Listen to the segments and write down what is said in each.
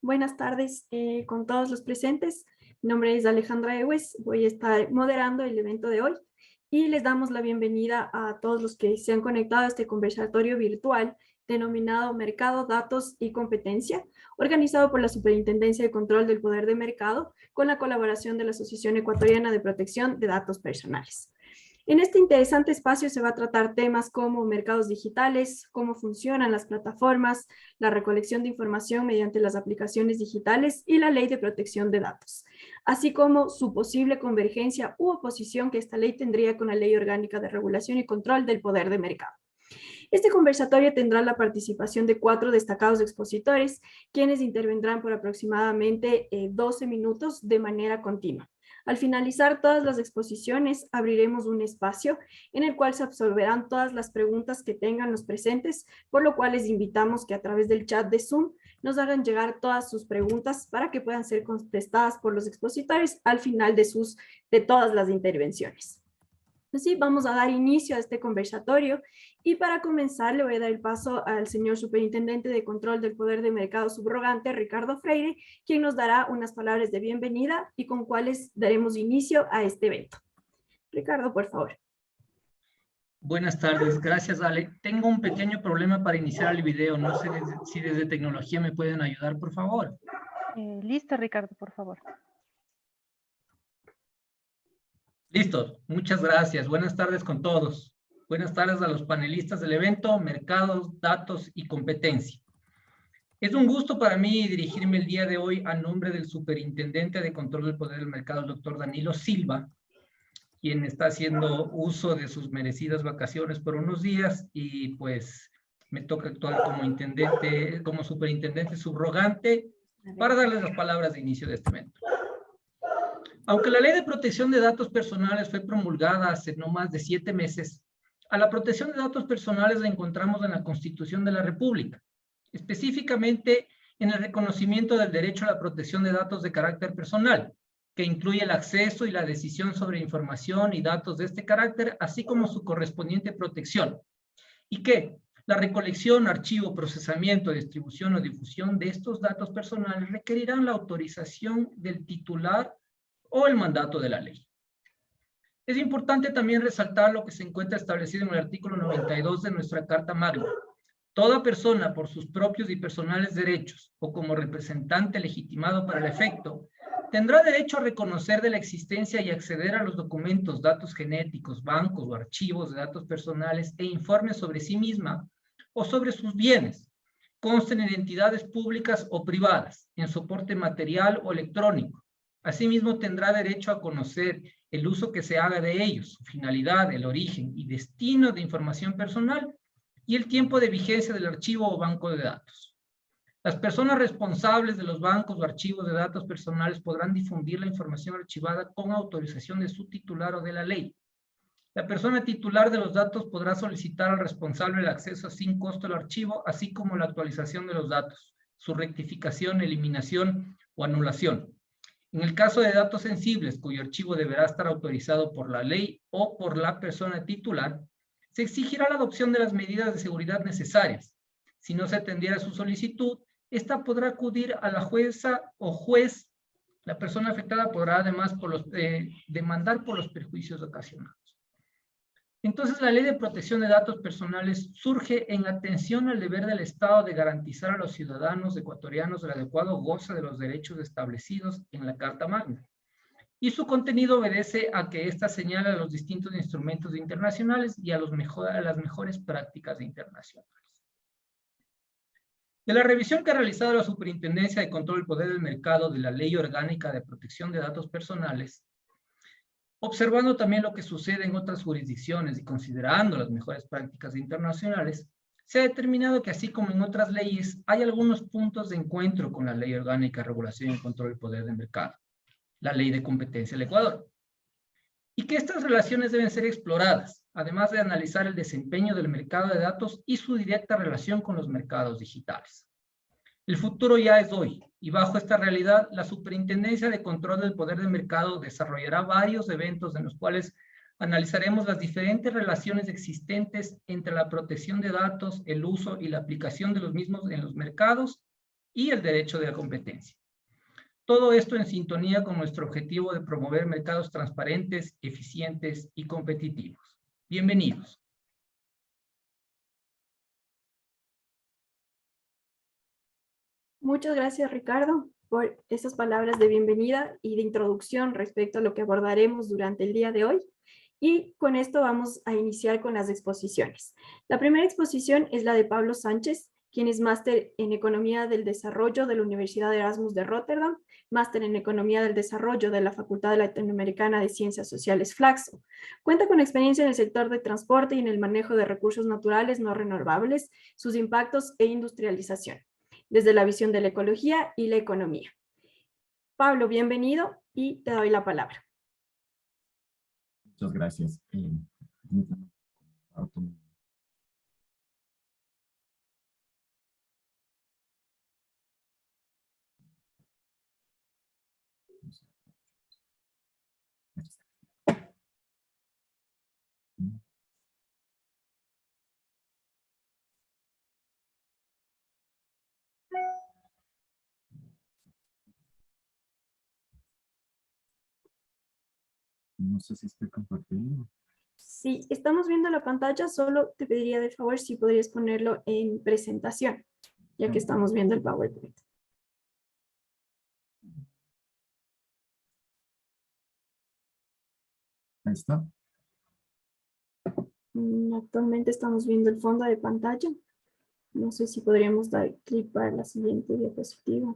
Buenas tardes con todos los presentes. Mi nombre es Alejandra Ewes, voy a estar moderando el evento de hoy y les damos la bienvenida a todos los que se han conectado a este conversatorio virtual denominado Mercado, Datos y Competencia, organizado por la Superintendencia de Control del Poder de Mercado con la colaboración de la Asociación Ecuatoriana de Protección de Datos Personales. En este interesante espacio se va a tratar temas como mercados digitales, cómo funcionan las plataformas, la recolección de información mediante las aplicaciones digitales y la ley de protección de datos, así como su posible convergencia u oposición que esta ley tendría con la Ley Orgánica de Regulación y Control del Poder de Mercado. Este conversatorio tendrá la participación de 4 destacados expositores, quienes intervendrán por aproximadamente 12 minutos de manera continua. Al finalizar todas las exposiciones, abriremos un espacio en el cual se absolverán todas las preguntas que tengan los presentes, por lo cual les invitamos que a través del chat de Zoom nos hagan llegar todas sus preguntas para que puedan ser contestadas por los expositores al final de todas las intervenciones. Así vamos a dar inicio a este conversatorio y para comenzar le voy a dar el paso al señor Superintendente de Control del Poder de Mercado subrogante, Ricardo Freire, quien nos dará unas palabras de bienvenida y con cuales daremos inicio a este evento. Ricardo, por favor. Buenas tardes, gracias Ale. Tengo un pequeño problema para iniciar el video, no sé si desde tecnología me pueden ayudar, por favor. Listo, Ricardo, por favor. Listo, muchas gracias. Buenas tardes con todos. Buenas tardes a los panelistas del evento, mercados, datos y competencia. Es un gusto para mí dirigirme el día de hoy a nombre del Superintendente de Control del Poder del Mercado, el doctor Danilo Silva, quien está haciendo uso de sus merecidas vacaciones por unos días y pues me toca actuar como intendente, como superintendente subrogante para darles las palabras de inicio de este evento. Aunque la Ley de Protección de Datos Personales fue promulgada hace no más de 7 meses, a la protección de datos personales la encontramos en la Constitución de la República, específicamente en el reconocimiento del derecho a la protección de datos de carácter personal, que incluye el acceso y la decisión sobre información y datos de este carácter, así como su correspondiente protección, y que la recolección, archivo, procesamiento, distribución o difusión de estos datos personales requerirán la autorización del titular o el mandato de la ley. Es importante también resaltar lo que se encuentra establecido en el artículo 92 de nuestra Carta Magna. Toda persona, por sus propios y personales derechos, o como representante legitimado para el efecto, tendrá derecho a reconocer de la existencia y acceder a los documentos, datos genéticos, bancos o archivos de datos personales e informes sobre sí misma o sobre sus bienes, consten en entidades públicas o privadas, en soporte material o electrónico. Asimismo, tendrá derecho a conocer el uso que se haga de ellos, su finalidad, el origen y destino de información personal y el tiempo de vigencia del archivo o banco de datos. Las personas responsables de los bancos o archivos de datos personales podrán difundir la información archivada con autorización de su titular o de la ley. La persona titular de los datos podrá solicitar al responsable el acceso sin costo al archivo, así como la actualización de los datos, su rectificación, eliminación o anulación. En el caso de datos sensibles, cuyo archivo deberá estar autorizado por la ley o por la persona titular, se exigirá la adopción de las medidas de seguridad necesarias. Si no se atendiera su solicitud, esta podrá acudir a la jueza o juez. La persona afectada podrá además demandar por los perjuicios ocasionados. Entonces, la Ley de Protección de Datos Personales surge en atención al deber del Estado de garantizar a los ciudadanos ecuatorianos el adecuado goce de los derechos establecidos en la Carta Magna. Y su contenido obedece a que ésta señala los distintos instrumentos internacionales y a las mejores prácticas internacionales. De la revisión que ha realizado la Superintendencia de Control del Poder del Mercado de la Ley Orgánica de Protección de Datos Personales, observando también lo que sucede en otras jurisdicciones y considerando las mejores prácticas internacionales, se ha determinado que así como en otras leyes, hay algunos puntos de encuentro con la Ley Orgánica de Regulación y Control del Poder del Mercado, la Ley de Competencia del Ecuador, y que estas relaciones deben ser exploradas, además de analizar el desempeño del mercado de datos y su directa relación con los mercados digitales. El futuro ya es hoy, y bajo esta realidad, la Superintendencia de Control del Poder del Mercado desarrollará varios eventos en los cuales analizaremos las diferentes relaciones existentes entre la protección de datos, el uso y la aplicación de los mismos en los mercados y el derecho de la competencia. Todo esto en sintonía con nuestro objetivo de promover mercados transparentes, eficientes y competitivos. Bienvenidos. Muchas gracias, Ricardo, por esas palabras de bienvenida y de introducción respecto a lo que abordaremos durante el día de hoy. Y con esto vamos a iniciar con las exposiciones. La primera exposición es la de Pablo Sánchez, quien es máster en Economía del Desarrollo de la Universidad de Erasmus de Rotterdam, máster en Economía del Desarrollo de la Facultad Latinoamericana de Ciencias Sociales Flaxo. Cuenta con experiencia en el sector de transporte y en el manejo de recursos naturales no renovables, sus impactos e industrialización, desde la visión de la ecología y la economía. Pablo, bienvenido y te doy la palabra. Muchas gracias. No sé si estoy compartiendo. Si estamos viendo la pantalla, solo te pediría de favor si podrías ponerlo en presentación, ya que estamos viendo el PowerPoint. Ahí está. Actualmente estamos viendo el fondo de pantalla. No sé si podríamos dar clic para la siguiente diapositiva.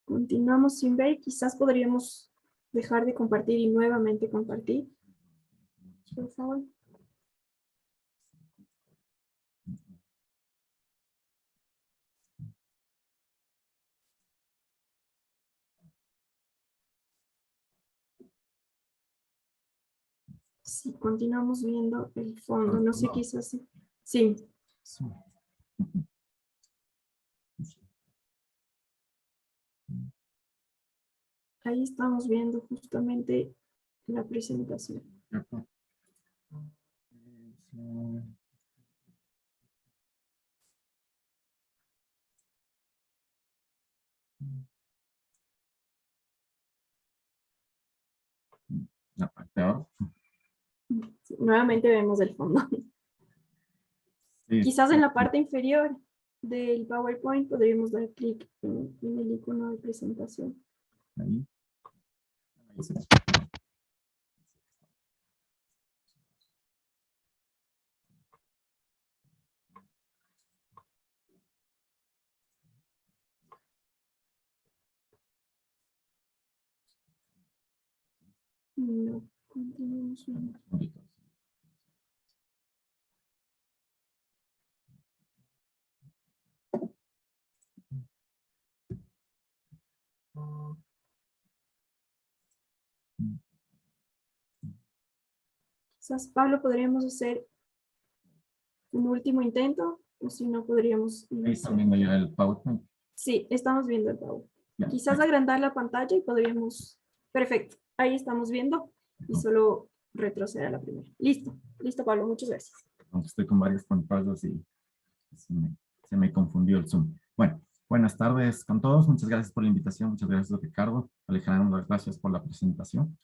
Continuamos sin ver. Quizás podríamos dejar de compartir y nuevamente compartir. Por favor. Sí, continuamos viendo el fondo. No sé, quizás sí. Sí. Sí. Ahí estamos viendo justamente la presentación. La parte de abajo. Sí, nuevamente vemos el fondo. Sí, Quizás sí, en la sí. parte inferior del PowerPoint podríamos dar clic en el icono de presentación. Ahí. Ahí sí. No, continuamos viendo. Quizás, Pablo, podríamos hacer un último intento, o si no, podríamos Ahí iniciar. están viendo ya el PowerPoint. Sí, estamos viendo el PowerPoint. Ya, Quizás ahí. agrandar la pantalla y podríamos... Perfecto, ahí estamos viendo y solo retroceder a la primera. Listo, listo, Pablo, muchas gracias. Aunque estoy con varias pantallas y se me confundió el Zoom. Bueno, buenas tardes con todos. Muchas gracias por la invitación. Muchas gracias, Ricardo. Alejandro, gracias por la presentación.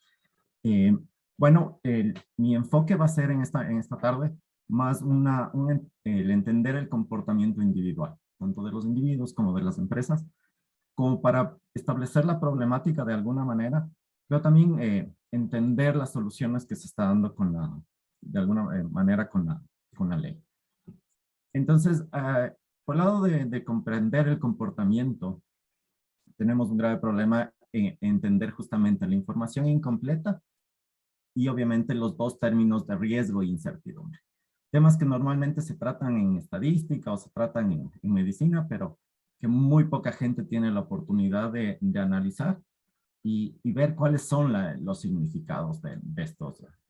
Bueno, mi enfoque va a ser en esta tarde más el entender el comportamiento individual, tanto de los individuos como de las empresas, como para establecer la problemática de alguna manera, pero también entender las soluciones que se está dando de alguna manera con la ley. Entonces, por el lado de comprender el comportamiento, tenemos un grave problema en entender justamente la información incompleta y obviamente los dos términos de riesgo e incertidumbre. Temas que normalmente se tratan en estadística o se tratan en medicina, pero que muy poca gente tiene la oportunidad de analizar y ver cuáles son los significados de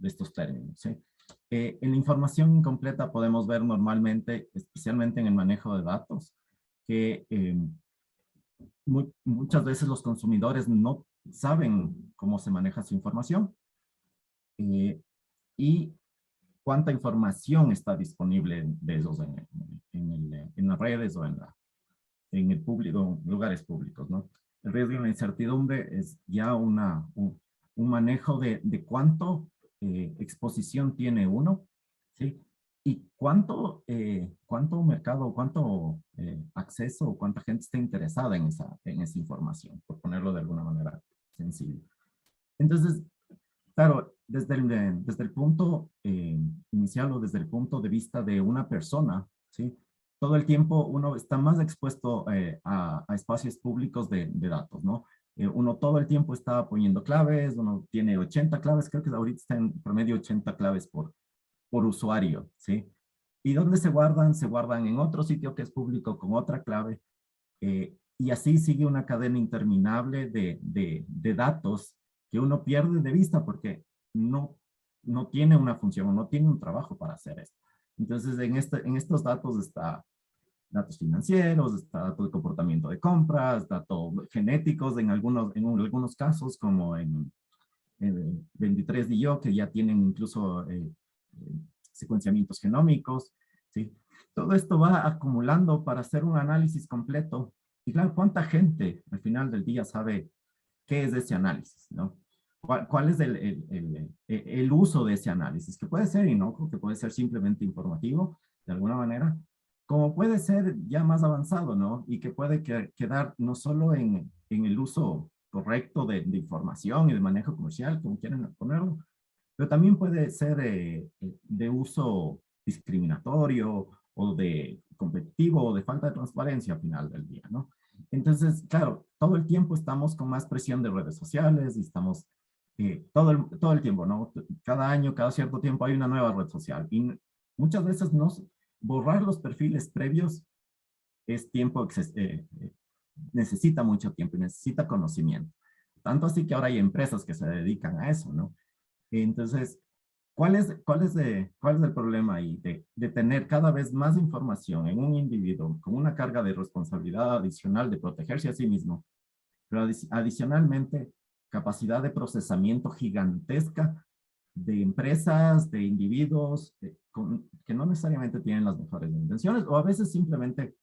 estos términos, ¿sí? En la información incompleta podemos ver normalmente, especialmente en el manejo de datos, que muchas veces los consumidores no saben cómo se maneja su información y cuánta información está disponible de ellos en las redes o en el público, en lugares públicos, ¿no? El riesgo y la incertidumbre es ya un manejo de cuánto exposición tiene uno, ¿sí? Y cuánto mercado, cuánto acceso, cuánta gente está interesada en esa información, por ponerlo de alguna manera sencilla. Entonces, claro, desde el punto inicial o desde el punto de vista de una persona, ¿sí? Todo el tiempo uno está más expuesto a espacios públicos de datos, ¿no? Uno todo el tiempo está poniendo claves, uno tiene 80 claves, creo que ahorita está en promedio 80 claves por usuario, ¿sí? ¿Y dónde se guardan? Se guardan en otro sitio que es público con otra clave. Y así sigue una cadena interminable de datos que uno pierde de vista porque no tiene una función, no tiene un trabajo para hacer esto. Entonces, en estos datos está datos financieros, está datos de comportamiento de compras, datos genéticos en algunos casos, como en 23DIO, que ya tienen incluso secuenciamientos genómicos, ¿sí? Todo esto va acumulando para hacer un análisis completo. Y claro, ¿cuánta gente al final del día sabe qué es ese análisis, ¿no? ¿Cuál es el uso de ese análisis? Que puede ser inocuo, que puede ser simplemente informativo, de alguna manera, como puede ser ya más avanzado, ¿no? Y que puede quedar no solo en el uso correcto de información y de manejo comercial, como quieren ponerlo, pero también puede ser de uso discriminatorio o de competitivo o de falta de transparencia al final del día, ¿no? Entonces, claro, todo el tiempo estamos con más presión de redes sociales y estamos todo el tiempo, ¿no? Cada año, cada cierto tiempo hay una nueva red social y muchas veces borrar los perfiles previos es tiempo que necesita mucho tiempo y necesita conocimiento. Tanto así que ahora hay empresas que se dedican a eso, ¿no? Entonces, ¿cuál es el problema ahí de tener cada vez más información en un individuo con una carga de responsabilidad adicional de protegerse a sí mismo, pero adicionalmente capacidad de procesamiento gigantesca de empresas, de individuos que no necesariamente tienen las mejores intenciones o a veces simplemente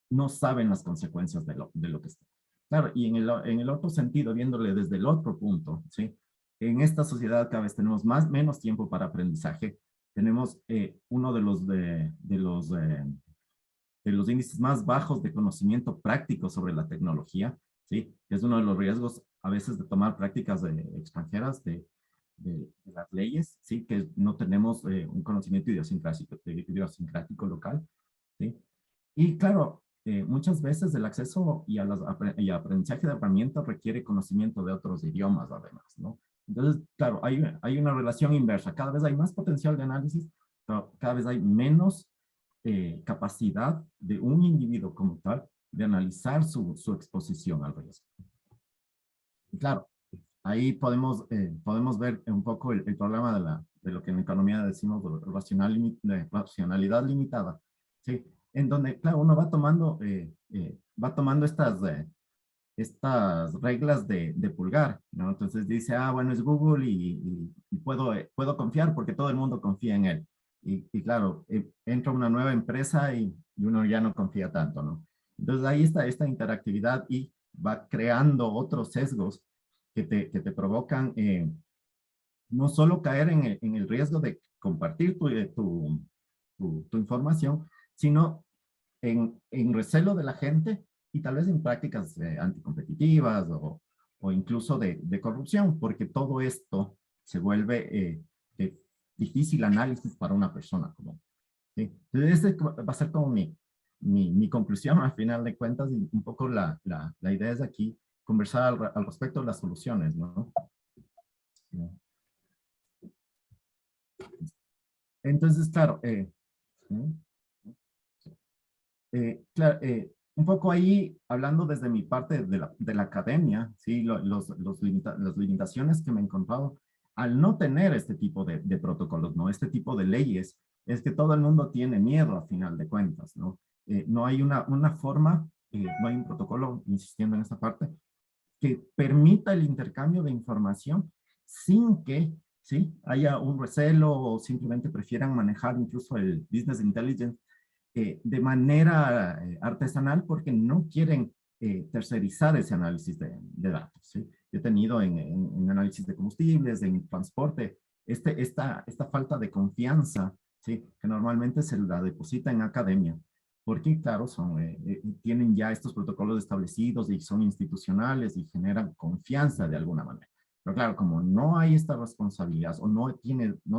no saben las consecuencias de lo que está? Claro, y en el otro sentido, viéndole desde el otro punto, ¿sí? En esta sociedad cada vez tenemos menos tiempo para aprendizaje. Tenemos uno de los índices más bajos de conocimiento práctico sobre la tecnología, ¿sí? Que es uno de los riesgos a veces de tomar prácticas extranjeras de las leyes, ¿sí? Que no tenemos un conocimiento idiosincrático local, ¿sí? Y claro, muchas veces el acceso y aprendizaje de herramientas requiere conocimiento de otros idiomas además, ¿no? Entonces, claro, hay una relación inversa. Cada vez hay más potencial de análisis, pero cada vez hay menos capacidad de un individuo como tal de analizar su exposición al riesgo. Y claro, ahí podemos ver un poco el problema de lo que en economía decimos de racionalidad limitada, ¿sí? En donde, claro, uno va tomando estas reglas de pulgar, ¿no? Entonces dice, bueno, es Google y puedo confiar porque todo el mundo confía en él. Y claro, entra una nueva empresa y uno ya no confía tanto, ¿no? Entonces ahí está esta interactividad y va creando otros sesgos que te provocan no solo caer en el riesgo de compartir tu información, sino en recelo de la gente y tal vez en prácticas anticompetitivas o incluso de corrupción, porque todo esto se vuelve de difícil análisis para una persona común, ¿sí? Entonces, ese va a ser como mi conclusión al final de cuentas y un poco la idea es aquí conversar al respecto de las soluciones, ¿no? Entonces, claro, claro, un poco ahí, hablando desde mi parte de la academia, ¿sí? Las limitaciones que me he encontrado al no tener este tipo de protocolos, ¿no? Este tipo de leyes, es que todo el mundo tiene miedo a final de cuentas, ¿no? No hay una forma, no hay un protocolo, insistiendo en esta parte, que permita el intercambio de información sin que, ¿sí?, haya un recelo o simplemente prefieran manejar incluso el business intelligence de manera artesanal porque no quieren tercerizar ese análisis de datos, ¿sí? Yo he tenido en análisis de combustibles, en transporte, esta falta de confianza, ¿sí?, que normalmente se la deposita en academia, porque claro, tienen ya estos protocolos establecidos y son institucionales y generan confianza de alguna manera. Pero claro, como no hay esta responsabilidad o no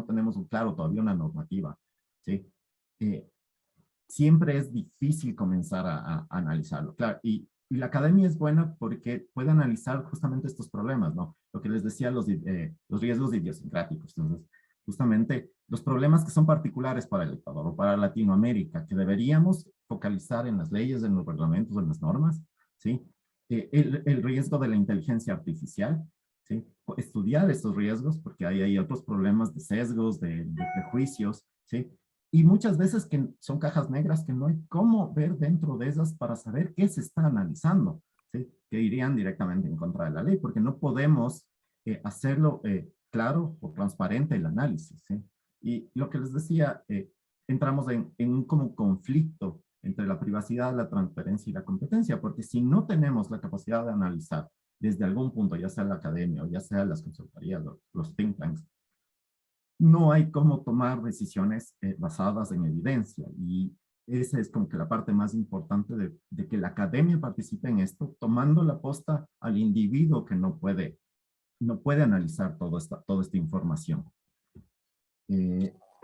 tenemos todavía una normativa, ¿sí? Siempre es difícil comenzar a analizarlo. Claro, y la academia es buena porque puede analizar justamente estos problemas, ¿no? Lo que les decía, los riesgos idiosincráticos. Entonces, justamente los problemas que son particulares para el Ecuador o para Latinoamérica, que deberíamos focalizar en las leyes, en los reglamentos, en las normas, ¿sí? El riesgo de la inteligencia artificial, ¿sí? Estudiar estos riesgos, porque hay otros problemas de sesgos, de prejuicios, ¿sí? Y muchas veces que son cajas negras que no hay cómo ver dentro de esas para saber qué se está analizando, ¿sí? Que irían directamente en contra de la ley, porque no podemos hacerlo claro o transparente el análisis, ¿sí? Y lo que les decía, entramos en un como conflicto entre la privacidad, la transparencia y la competencia, porque si no tenemos la capacidad de analizar desde algún punto, ya sea la academia o ya sea las consultorías, los think tanks, no hay cómo tomar decisiones basadas en evidencia. Y esa es como que la parte más importante de que la academia participe en esto, tomando la posta al individuo que no puede analizar toda esta información.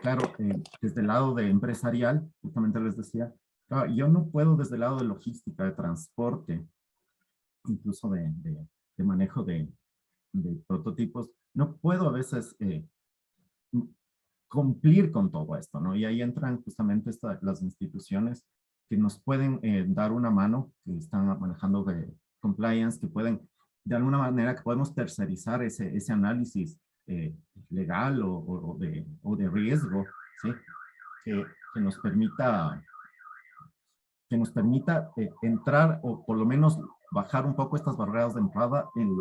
Claro, desde el lado de empresarial, justamente les decía, claro, yo no puedo desde el lado de logística, de transporte, incluso de manejo de prototipos, no puedo a veces cumplir con todo esto, ¿no? Y ahí entran justamente las instituciones que nos pueden dar una mano, que están manejando de compliance, que pueden, de alguna manera, que podemos tercerizar ese análisis legal o de riesgo, ¿sí? Que nos permita entrar o por lo menos bajar un poco estas barreras de entrada en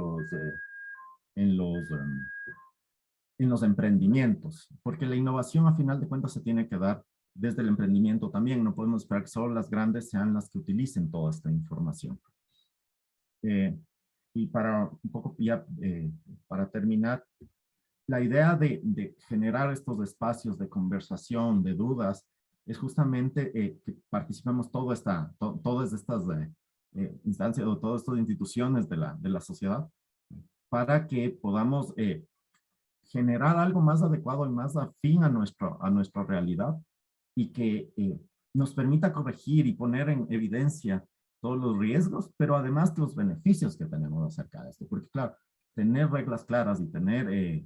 los emprendimientos, porque la innovación a final de cuentas se tiene que dar desde el emprendimiento también. No podemos esperar que solo las grandes sean las que utilicen toda esta información. Y para un poco ya, para terminar, la idea de generar estos espacios de conversación, de dudas, es justamente que participemos todas estas instancias o todas estas instituciones de la sociedad para que podamos generar algo más adecuado y más afín a nuestra realidad y que nos permita corregir y poner en evidencia todos los riesgos, pero además los beneficios que tenemos acerca de esto. Porque claro, tener reglas claras y tener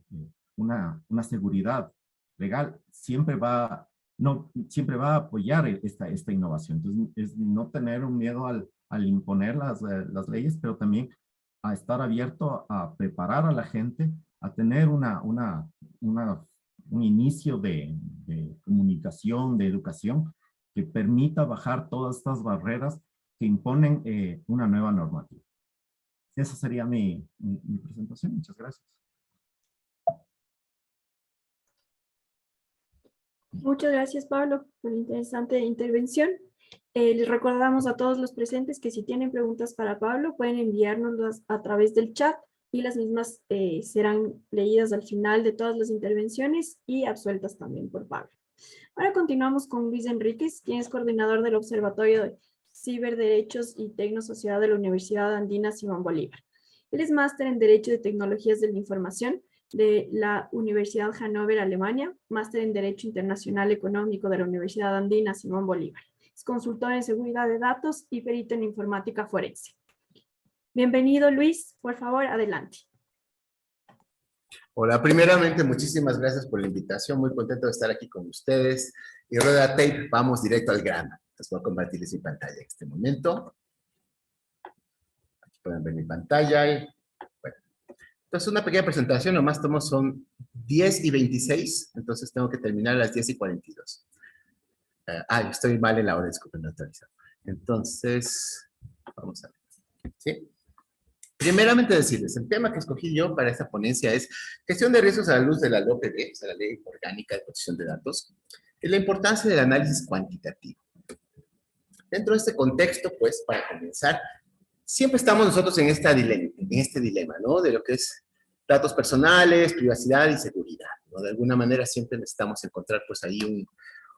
una seguridad legal siempre va a apoyar esta innovación. Entonces, es no tener un miedo al imponer las leyes, pero también a estar abierto a preparar a la gente a tener un inicio de comunicación, de educación, que permita bajar todas estas barreras que imponen una nueva normativa. Esa sería mi presentación. Muchas gracias. Muchas gracias, Pablo, por la interesante intervención. Les recordamos a todos los presentes que si tienen preguntas para Pablo, pueden enviárnoslas a través del chat y las mismas serán leídas al final de todas las intervenciones y absueltas también por Pablo. Ahora continuamos con Luis Enríquez, quien es coordinador del Observatorio de Ciberderechos y Tecnosociedad de la Universidad Andina Simón Bolívar. Él es máster en Derecho de Tecnologías de la Información de la Universidad Hannover, Alemania, máster en Derecho Internacional Económico de la Universidad Andina Simón Bolívar. Es consultor en seguridad de datos y perito en informática forense. Bienvenido, Luis. Por favor, adelante. Hola, primeramente, muchísimas gracias por la invitación. Muy contento de estar aquí con ustedes. Y rueda tape, vamos directo al grano. Entonces voy a compartirles mi pantalla en este momento. Aquí pueden ver mi pantalla. Bueno. Entonces una pequeña presentación, nomás son 10:26, entonces tengo que terminar a las 10:42. Estoy mal en la hora, disculpen, no actualizado. Entonces, vamos a ver. ¿Sí? Primeramente decirles, el tema que escogí yo para esta ponencia es gestión de riesgos a la luz de la LOPD, o sea, la Ley Orgánica de Protección de Datos, y la importancia del análisis cuantitativo. Dentro de este contexto, pues, para comenzar, siempre estamos nosotros en este dilema, ¿no? De lo que es datos personales, privacidad y seguridad, ¿no? De alguna manera siempre necesitamos encontrar, pues, ahí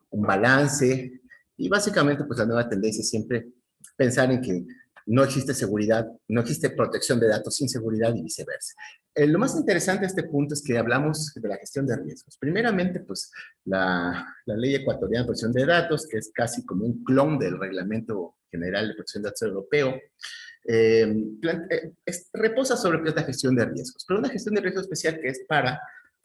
un balance, y básicamente, pues, la nueva tendencia es siempre pensar en que no existe seguridad, no existe protección de datos sin seguridad y viceversa. Lo más interesante de este punto es que hablamos de la gestión de riesgos. Primeramente, pues, la Ley Ecuatoriana de Protección de Datos, que es casi como un clon del Reglamento General de Protección de Datos Europeo, reposa sobre lo que es la gestión de riesgos, pero una gestión de riesgos especial que es para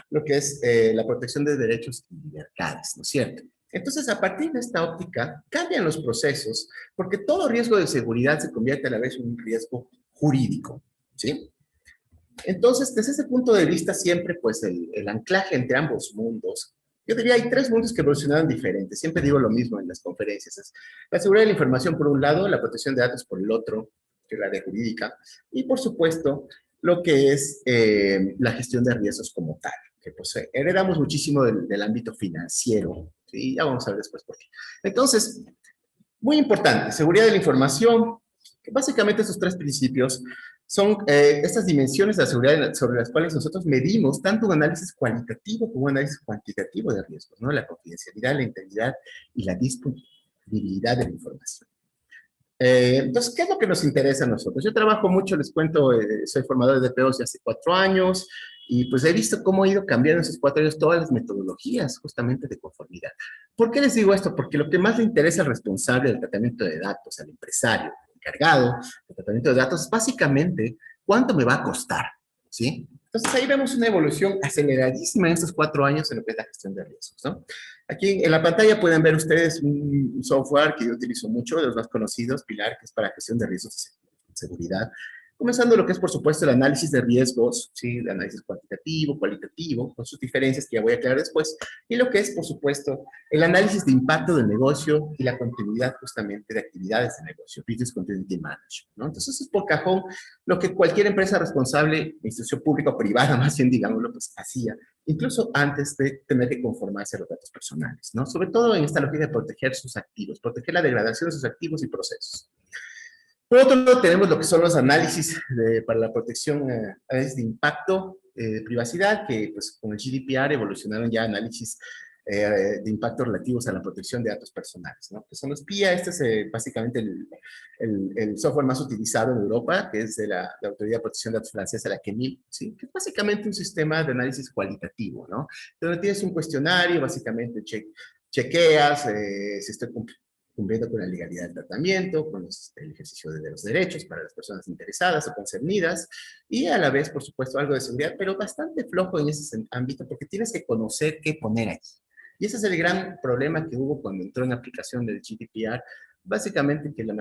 lo que es la protección de derechos y libertades, ¿no es cierto? Entonces, a partir de esta óptica, cambian los procesos, porque todo riesgo de seguridad se convierte a la vez en un riesgo jurídico, ¿sí? Entonces, desde ese punto de vista, siempre, pues, el anclaje entre ambos mundos, yo diría, hay tres mundos que evolucionaron diferentes. Siempre digo lo mismo en las conferencias. Es la seguridad de la información por un lado, la protección de datos por el otro, que es la de jurídica, y, por supuesto, lo que es la gestión de riesgos como tal, que pues heredamos muchísimo del ámbito financiero, ¿sí? Ya vamos a ver después por qué. Entonces, muy importante, seguridad de la información, que básicamente estos tres principios son estas dimensiones de la seguridad sobre las cuales nosotros medimos tanto un análisis cualitativo como un análisis cuantitativo de riesgos, ¿no? La confidencialidad, la integridad y la disponibilidad de la información. Entonces, ¿qué es lo que nos interesa a nosotros? Yo trabajo mucho, les cuento, soy formador de DPOs de hace 4 años, y pues he visto cómo ha ido cambiando en esos 4 años todas las metodologías justamente de conformidad. ¿Por qué les digo esto? Porque lo que más le interesa al responsable del tratamiento de datos, al empresario encargado del tratamiento de datos, es básicamente cuánto me va a costar, ¿sí? Entonces ahí vemos una evolución aceleradísima en estos 4 años en lo que es la gestión de riesgos, ¿no? Aquí en la pantalla pueden ver ustedes un software que yo utilizo mucho, de los más conocidos, Pilar, que es para gestión de riesgos de seguridad. Comenzando lo que es, por supuesto, el análisis de riesgos, ¿sí? El análisis cuantitativo, cualitativo, con sus diferencias que ya voy a aclarar después. Y lo que es, por supuesto, el análisis de impacto del negocio y la continuidad justamente de actividades de negocio, Business Continuity Management, ¿no? Entonces, eso es por cajón lo que cualquier empresa responsable, institución pública o privada, más bien, digámoslo, pues hacía, incluso antes de tener que conformarse a los datos personales, ¿no? Sobre todo en esta lógica de proteger sus activos, proteger la degradación de sus activos y procesos. Por otro lado, tenemos lo que son los análisis para la protección, análisis de impacto, privacidad, que pues con el GDPR evolucionaron ya análisis de impacto relativos a la protección de datos personales, ¿no? Que son los PIA. Este es básicamente el software más utilizado en Europa, que es de la Autoridad de Protección de Datos francesa, la CNIL, ¿sí? Que es básicamente un sistema de análisis cualitativo, ¿no? Donde tienes un cuestionario, básicamente chequeas si estoy cumpliendo con la legalidad del tratamiento, con el ejercicio de los derechos para las personas interesadas o concernidas, y a la vez, por supuesto, algo de seguridad, pero bastante flojo en ese ámbito, porque tienes que conocer qué poner ahí. Y ese es el gran problema que hubo cuando entró en aplicación del GDPR, básicamente que la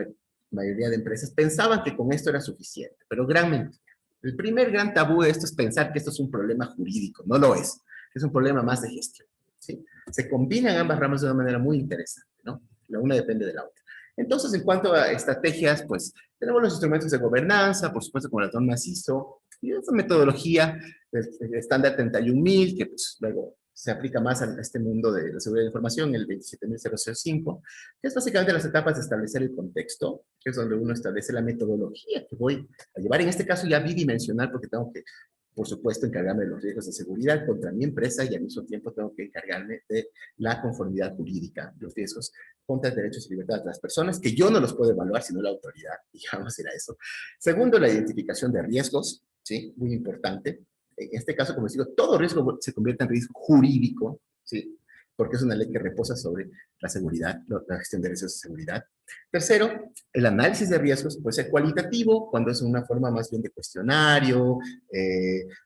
mayoría de empresas pensaban que con esto era suficiente, pero gran mentira. El primer gran tabú de esto es pensar que esto es un problema jurídico, no lo es un problema más de gestión, ¿sí? Se combinan ambas ramas de una manera muy interesante, ¿no? La una depende de la otra. Entonces, en cuanto a estrategias, pues tenemos los instrumentos de gobernanza, por supuesto, como las normas ISO, y esta metodología, el estándar 31000, que pues luego se aplica más a este mundo de la seguridad de la información, el 27005, que es básicamente las etapas de establecer el contexto, que es donde uno establece la metodología que voy a llevar, en este caso ya bidimensional, porque tengo que, por supuesto, encargarme de los riesgos de seguridad contra mi empresa y al mismo tiempo tengo que encargarme de la conformidad jurídica, los riesgos contra derechos y libertades de las personas, que yo no los puedo evaluar sino la autoridad, y vamos a ir a eso. Segundo, la identificación de riesgos, ¿sí? Muy importante. En este caso, como les digo, todo riesgo se convierte en riesgo jurídico, ¿sí? porque es una ley que reposa sobre la seguridad, la gestión de riesgos de seguridad. Tercero, el análisis de riesgos puede ser cualitativo, cuando es una forma más bien de cuestionario,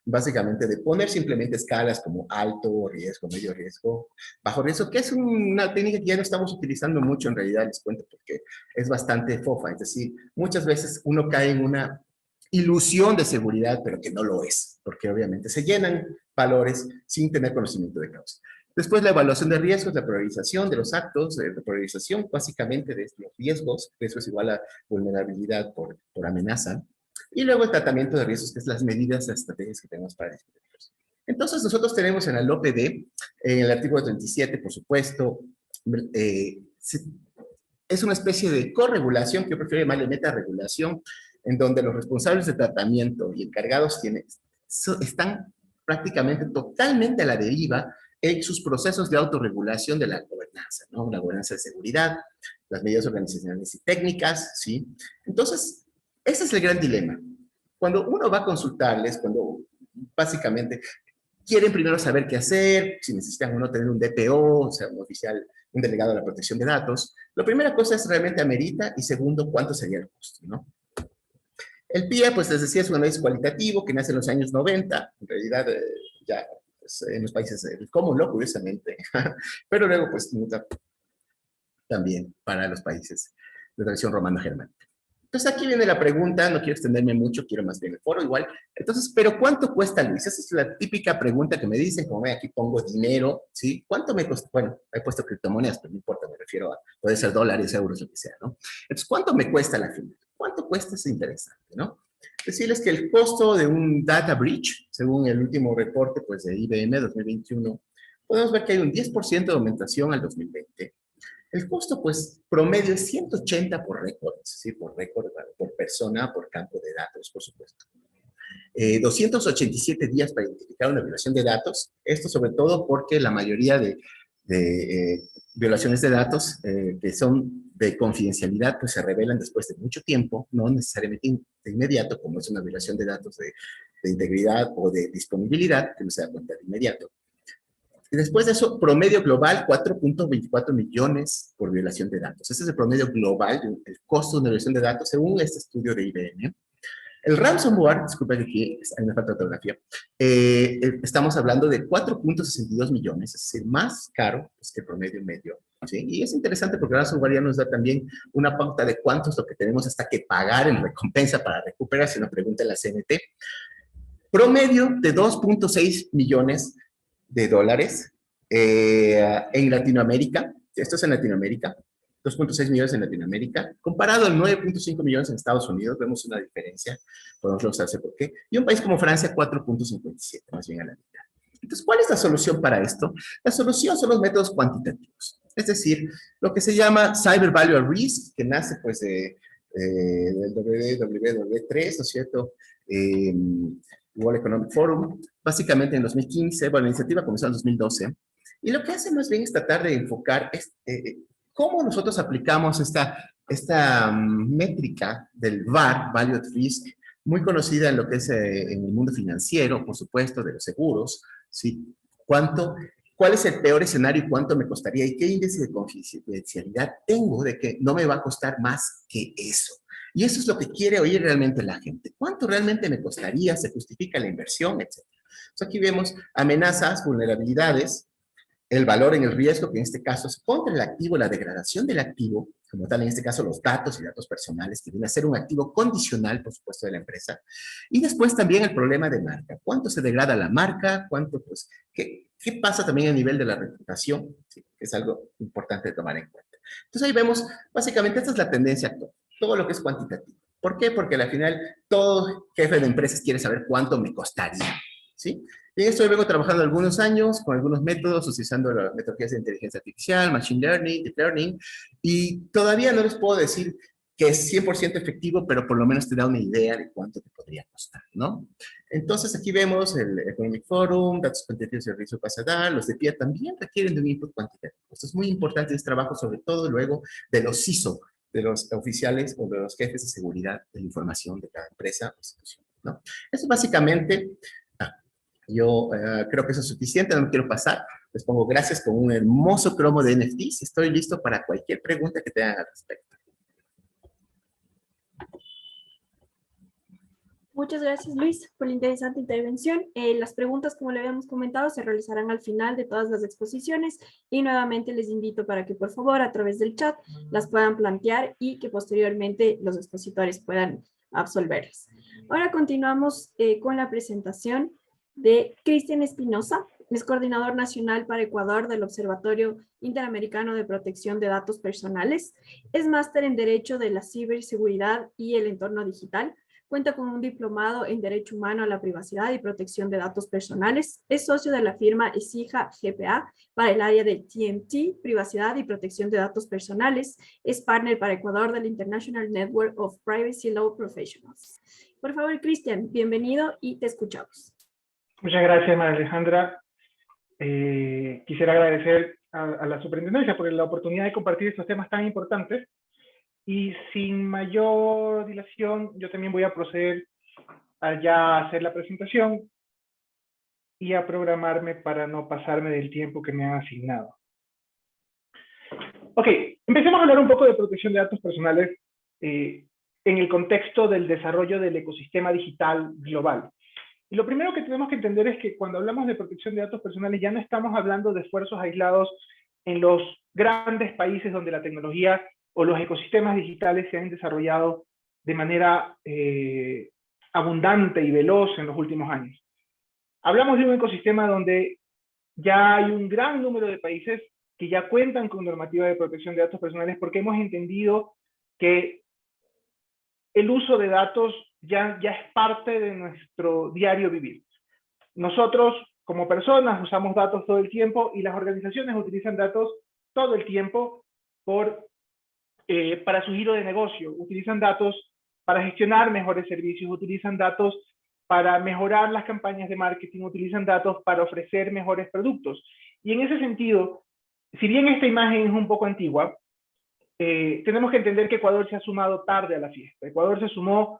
básicamente de poner simplemente escalas como alto riesgo, medio riesgo, bajo riesgo, que es una técnica que ya no estamos utilizando mucho en realidad, les cuento, porque es bastante fofa. Es decir, muchas veces uno cae en una ilusión de seguridad, pero que no lo es, porque obviamente se llenan valores sin tener conocimiento de causa. Después la evaluación de riesgos, la priorización de los actos, la priorización básicamente de los riesgos, eso es igual a vulnerabilidad por amenaza. Y luego el tratamiento de riesgos, que es las medidas, las estrategias que tenemos para disminuirlos. Entonces nosotros tenemos en el OPD, en el artículo 37, por supuesto, es una especie de corregulación, que yo prefiero llamarle meta-regulación, en donde los responsables de tratamiento y encargados están prácticamente totalmente a la deriva en sus procesos de autorregulación de la gobernanza, ¿no? La gobernanza de seguridad, las medidas organizacionales y técnicas, ¿sí? Entonces, ese es el gran dilema. Cuando uno va a consultarles, cuando básicamente quieren primero saber qué hacer, si necesitan o no tener un DPO, o sea, un oficial, un delegado de la protección de datos, la primera cosa es realmente amerita, y segundo, ¿cuánto sería el costo, no? El PIA, pues les decía, es un análisis cualitativo que nace en los años 90, en realidad ya pues, en los países del Común Law, curiosamente, pero luego pues muta también para los países de tradición romano-germánica. Entonces aquí viene la pregunta, no quiero extenderme mucho, quiero más bien el foro igual. Entonces, ¿pero cuánto cuesta, Luis? Esa es la típica pregunta que me dicen, como ven, aquí pongo dinero, ¿sí? ¿Cuánto me cuesta? Bueno, he puesto criptomonedas, pero no importa, me refiero a, puede ser dólares, euros, lo que sea, ¿no? Entonces, ¿cuánto me cuesta la final? ¿Cuánto cuesta? Es interesante, ¿no? Decirles que el costo de un data breach, según el último reporte, pues, de IBM 2021, podemos ver que hay un 10% de aumentación al 2020. El costo, pues, promedio es 180 por récord, es decir, por récord, por persona, por campo de datos, por supuesto. 287 días para identificar una violación de datos. Esto sobre todo porque la mayoría de violaciones de datos que son de confidencialidad, pues se revelan después de mucho tiempo, no necesariamente de inmediato, como es una violación de datos de integridad o de disponibilidad, que no se da cuenta de inmediato. Y después de eso, promedio global, 4.24 millones por violación de datos. Ese es el promedio global, el costo de una violación de datos, según este estudio de IBM. El ransomware, disculpen que aquí hay una falta de ortografía, estamos hablando de 4.62 millones, es decir, más caro pues, que el promedio medio. ¿Sí? Y es interesante porque el ransomware ya nos da también una pauta de cuánto es lo que tenemos hasta que pagar en recompensa para recuperar, si no pregunta la CNT. Promedio de 2.6 millones de dólares en Latinoamérica. Esto es en Latinoamérica. 2.6 millones en Latinoamérica, comparado al 9.5 millones en Estados Unidos, vemos una diferencia, podemos saber por qué, y un país como Francia, 4.57, más bien a la mitad. Entonces, ¿cuál es la solución para esto? La solución son los métodos cuantitativos, es decir, lo que se llama Cyber Value at Risk, que nace pues del WW3, ¿no es cierto?, World Economic Forum, básicamente en 2015, bueno, la iniciativa comenzó en 2012, y lo que hace más bien es tratar de enfocar ¿cómo nosotros aplicamos esta métrica del VAR, Value at Risk, muy conocida en lo que es en el mundo financiero, por supuesto, de los seguros? ¿Sí? ¿Cuál es el peor escenario y cuánto me costaría? ¿Y qué índice de confidencialidad tengo de que no me va a costar más que eso? Y eso es lo que quiere oír realmente la gente. ¿Cuánto realmente me costaría? ¿Se justifica la inversión? Etcétera. Entonces aquí vemos amenazas, vulnerabilidades, el valor en el riesgo, que en este caso es contra el activo, la degradación del activo, como tal en este caso los datos y datos personales, que viene a ser un activo condicional, por supuesto, de la empresa. Y después también el problema de marca. ¿Cuánto se degrada la marca? ¿Cuánto, pues, qué pasa también a nivel de la reputación? Sí, que es algo importante de tomar en cuenta. Entonces ahí vemos, básicamente, esta es la tendencia actual. Todo lo que es cuantitativo. ¿Por qué? Porque al final todo jefe de empresas quiere saber cuánto me costaría, ¿sí? Y en esto yo vengo trabajando algunos años con algunos métodos, utilizando las metodologías de inteligencia artificial, machine learning, deep learning, y todavía no les puedo decir que es 100% efectivo, pero por lo menos te da una idea de cuánto te podría costar, ¿no? Entonces aquí vemos el Economic Forum, datos cuantitativos de riesgo pasa a dar, los de PIA también requieren de un input cuantitativo. Esto es muy importante, es trabajo sobre todo luego de los CISO, de los oficiales o de los jefes de seguridad de la información de cada empresa o institución, ¿no? Eso básicamente... Yo creo que eso es suficiente, no quiero pasar Les pongo gracias con un hermoso cromo de NFTs y estoy listo para cualquier pregunta que tengan al respecto. Muchas gracias, Luis, por la interesante intervención. Las preguntas, como le habíamos comentado, se realizarán al final de todas las exposiciones y nuevamente les invito para que, por favor, a través del chat las puedan plantear y que posteriormente los expositores puedan absolverlas. Ahora continuamos con la presentación de Cristian Espinosa, es coordinador nacional para Ecuador del Observatorio Interamericano de Protección de Datos Personales, es máster en Derecho de la Ciberseguridad y el Entorno Digital. Cuenta con un diplomado en Derecho Humano a la Privacidad y Protección de Datos Personales. Es socio de la firma ESIJA GPA para el área de TMT, Privacidad y Protección de Datos Personales. Es partner para Ecuador del International Network of Privacy Law Professionals. Por favor, Cristian, bienvenido y te escuchamos. Muchas gracias, María Alejandra. Quisiera agradecer a la superintendencia por la oportunidad de compartir estos temas tan importantes. Y sin mayor dilación, yo también voy a proceder a ya hacer la presentación y a programarme para no pasarme del tiempo que me han asignado. Ok, empecemos a hablar un poco de protección de datos personales en el contexto del desarrollo del ecosistema digital global. Y lo primero que tenemos que entender es que cuando hablamos de protección de datos personales ya no estamos hablando de esfuerzos aislados en los grandes países donde la tecnología o los ecosistemas digitales se han desarrollado de manera abundante y veloz en los últimos años. Hablamos de un ecosistema donde ya hay un gran número de países que ya cuentan con normativa de protección de datos personales porque hemos entendido que el uso de datos ya es parte de nuestro diario vivir. Nosotros, como personas, usamos datos todo el tiempo y las organizaciones utilizan datos todo el tiempo para su giro de negocio. Utilizan datos para gestionar mejores servicios, utilizan datos para mejorar las campañas de marketing, utilizan datos para ofrecer mejores productos. Y en ese sentido, si bien esta imagen es un poco antigua, tenemos que entender que Ecuador se ha sumado tarde a la fiesta. Ecuador se sumó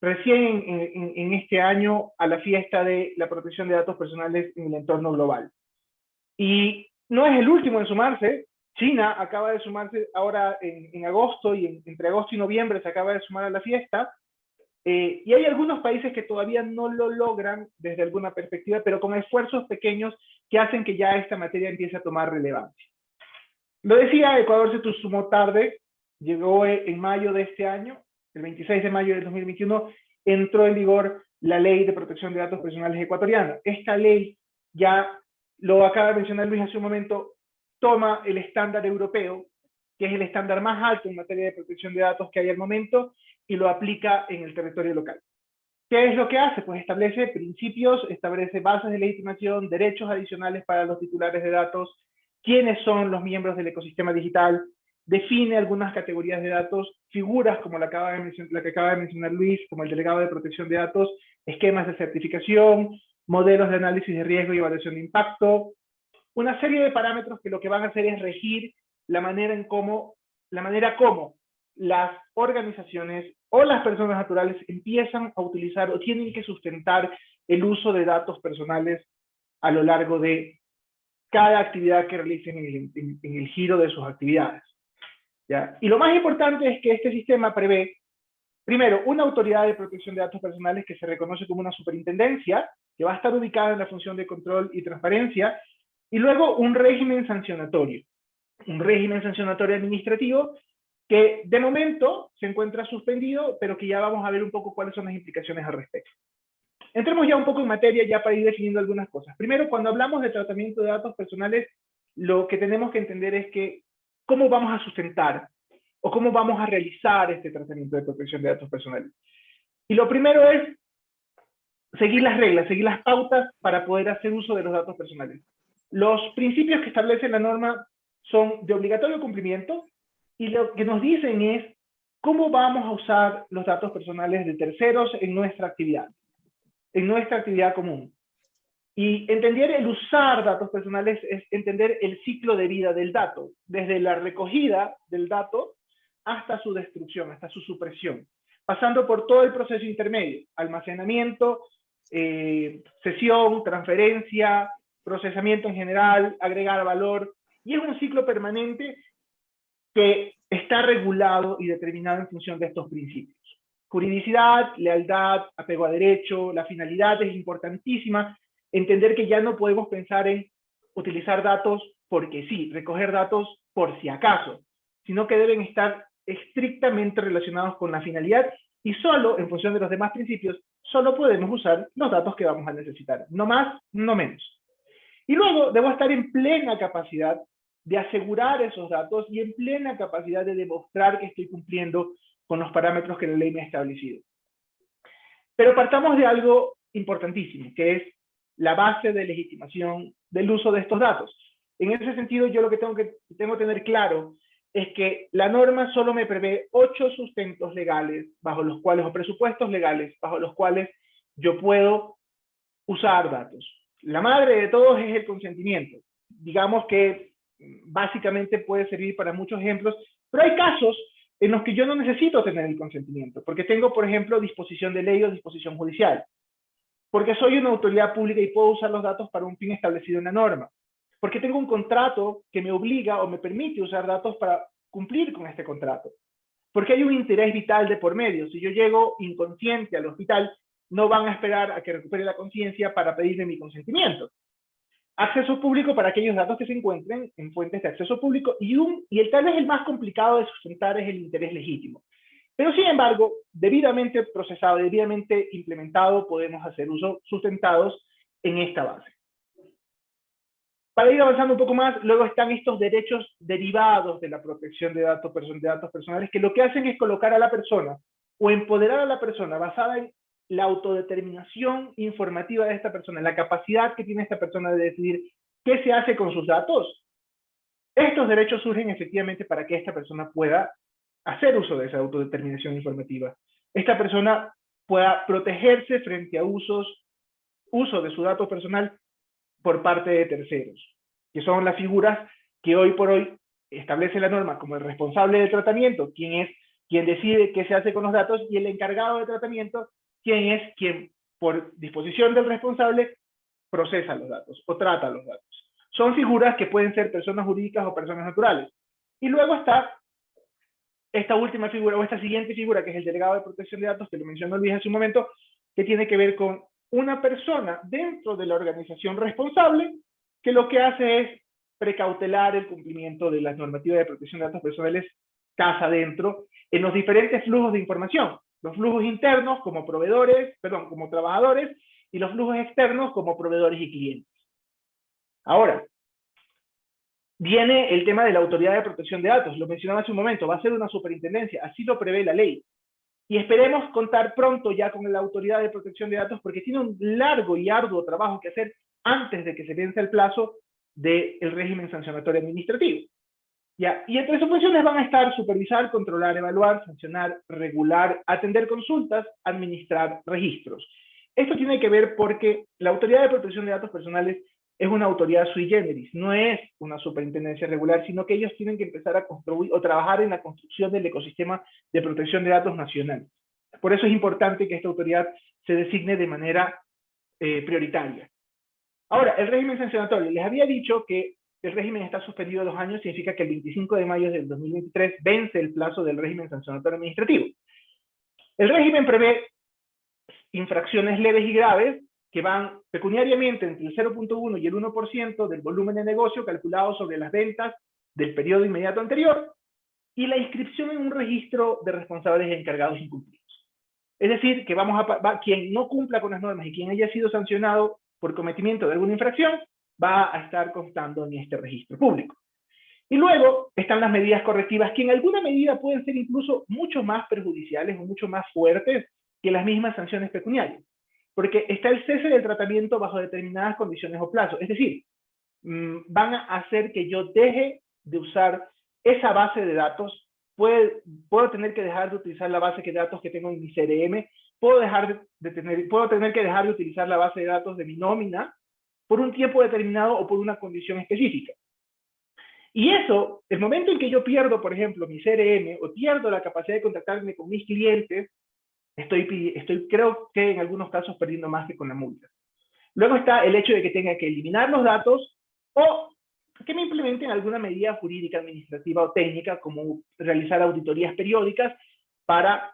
recién en este año a la fiesta de la protección de datos personales en el entorno global. Y no es el último en sumarse. China acaba de sumarse ahora en agosto, y entre agosto y noviembre se acaba de sumar a la fiesta. Y hay algunos países que todavía no lo logran desde alguna perspectiva, pero con esfuerzos pequeños que hacen que ya esta materia empiece a tomar relevancia. Lo decía, Ecuador se sumó tarde, llegó en mayo de este año, el 26 de mayo del 2021, entró en vigor la Ley de Protección de Datos Personales ecuatoriana. Esta ley, ya lo acaba de mencionar Luis hace un momento, toma el estándar europeo, que es el estándar más alto en materia de protección de datos que hay al momento, y lo aplica en el territorio local. ¿Qué es lo que hace? Pues establece principios, establece bases de legitimación, derechos adicionales para los titulares de datos, quiénes son los miembros del ecosistema digital, define algunas categorías de datos, figuras como la que acaba de mencionar Luis, como el delegado de protección de datos, esquemas de certificación, modelos de análisis de riesgo y evaluación de impacto, una serie de parámetros que lo que van a hacer es regir la manera como las organizaciones o las personas naturales empiezan a utilizar o tienen que sustentar el uso de datos personales a lo largo de cada actividad que realicen en el giro de sus actividades. ¿Ya? Y lo más importante es que este sistema prevé, primero, una autoridad de protección de datos personales que se reconoce como una superintendencia, que va a estar ubicada en la función de control y transparencia, y luego un régimen sancionatorio administrativo que de momento se encuentra suspendido, pero que ya vamos a ver un poco cuáles son las implicaciones al respecto. Entremos ya un poco en materia ya para ir definiendo algunas cosas. Primero, cuando hablamos de tratamiento de datos personales, lo que tenemos que entender es que cómo vamos a sustentar o cómo vamos a realizar este tratamiento de protección de datos personales. Y lo primero es seguir las reglas, seguir las pautas para poder hacer uso de los datos personales. Los principios que establece la norma son de obligatorio cumplimiento y lo que nos dicen es cómo vamos a usar los datos personales de terceros en nuestra actividad común. Y entender el usar datos personales es entender el ciclo de vida del dato, desde la recogida del dato hasta su destrucción, hasta su supresión, pasando por todo el proceso intermedio, almacenamiento, cesión, transferencia, procesamiento en general, agregar valor, y es un ciclo permanente que está regulado y determinado en función de estos principios. Juridicidad, lealtad, apego a derecho, la finalidad es importantísima, entender que ya no podemos pensar en utilizar datos porque sí, recoger datos por si acaso, sino que deben estar estrictamente relacionados con la finalidad y solo, en función de los demás principios, solo podemos usar los datos que vamos a necesitar, no más, no menos. Y luego debo estar en plena capacidad de asegurar esos datos y en plena capacidad de demostrar que estoy cumpliendo con los parámetros que la ley me ha establecido. Pero partamos de algo importantísimo, que es la base de legitimación del uso de estos datos. En ese sentido, yo lo que tengo que tener claro es que la norma solo me prevé 8 sustentos legales bajo los cuales, o presupuestos legales bajo los cuales yo puedo usar datos. La madre de todos es el consentimiento. Digamos que básicamente puede servir para muchos ejemplos, pero hay casos en los que yo no necesito tener el consentimiento, porque tengo, por ejemplo, disposición de ley o disposición judicial, porque soy una autoridad pública y puedo usar los datos para un fin establecido en la norma, porque tengo un contrato que me obliga o me permite usar datos para cumplir con este contrato, porque hay un interés vital de por medio. Si yo llego inconsciente al hospital, no van a esperar a que recupere la conciencia para pedirme mi consentimiento. Acceso público para aquellos datos que se encuentren en fuentes de acceso público y el tal vez el más complicado de sustentar es el interés legítimo. Pero sin embargo, debidamente procesado, debidamente implementado, podemos hacer uso sustentados en esta base. Para ir avanzando un poco más, luego están estos derechos derivados de la protección de datos personales, que lo que hacen es colocar a la persona o empoderar a la persona basada en la autodeterminación informativa de esta persona, la capacidad que tiene esta persona de decidir qué se hace con sus datos. Estos derechos surgen efectivamente para que esta persona pueda hacer uso de esa autodeterminación informativa. Esta persona pueda protegerse frente a uso de su dato personal por parte de terceros, que son las figuras que hoy por hoy establece la norma como el responsable del tratamiento, quien decide qué se hace con los datos, y el encargado de tratamiento, quien por disposición del responsable procesa los datos o trata los datos. Son figuras que pueden ser personas jurídicas o personas naturales. Y luego está esta última figura, o esta siguiente figura, que es el delegado de protección de datos, que lo mencionó Luis hace un momento, que tiene que ver con una persona dentro de la organización responsable, que lo que hace es precautelar el cumplimiento de las normativas de protección de datos personales casa adentro, en los diferentes flujos de información. Los flujos internos como como trabajadores, y los flujos externos como proveedores y clientes. Ahora, viene el tema de la autoridad de protección de datos. Lo mencionaba hace un momento, va a ser una superintendencia, así lo prevé la ley. Y esperemos contar pronto ya con la autoridad de protección de datos, porque tiene un largo y arduo trabajo que hacer antes de que se vence el plazo del régimen sancionatorio administrativo. ¿Ya? Y entre sus funciones van a estar supervisar, controlar, evaluar, sancionar, regular, atender consultas, administrar registros. Esto tiene que ver porque la autoridad de protección de datos personales es una autoridad sui generis, no es una superintendencia regular, sino que ellos tienen que empezar a construir o trabajar en la construcción del ecosistema de protección de datos nacional. Por eso es importante que esta autoridad se designe de manera prioritaria. Ahora, el régimen sancionatorio. Les había dicho que el régimen está suspendido 2 años, significa que el 25 de mayo del 2023 vence el plazo del régimen sancionatorio administrativo. El régimen prevé infracciones leves y graves que van pecuniariamente entre el 0.1 y el 1% del volumen de negocio calculado sobre las ventas del periodo inmediato anterior, y la inscripción en un registro de responsables y encargados incumplidos. Es decir, que quien no cumpla con las normas y quien haya sido sancionado por cometimiento de alguna infracción va a estar constando en este registro público. Y luego están las medidas correctivas, que en alguna medida pueden ser incluso mucho más perjudiciales o mucho más fuertes que las mismas sanciones pecuniarias. Porque está el cese del tratamiento bajo determinadas condiciones o plazos. Es decir, van a hacer que yo deje de usar esa base de datos. Puedo tener que dejar de utilizar la base de datos que tengo en mi CRM. Puedo tener que dejar de utilizar la base de datos de mi nómina por un tiempo determinado o por una condición específica. Y eso, el momento en que yo pierdo, por ejemplo, mi CRM o pierdo la capacidad de contactarme con mis clientes, creo que en algunos casos perdiendo más que con la multa. Luego está el hecho de que tenga que eliminar los datos o que me implementen alguna medida jurídica, administrativa o técnica, como realizar auditorías periódicas para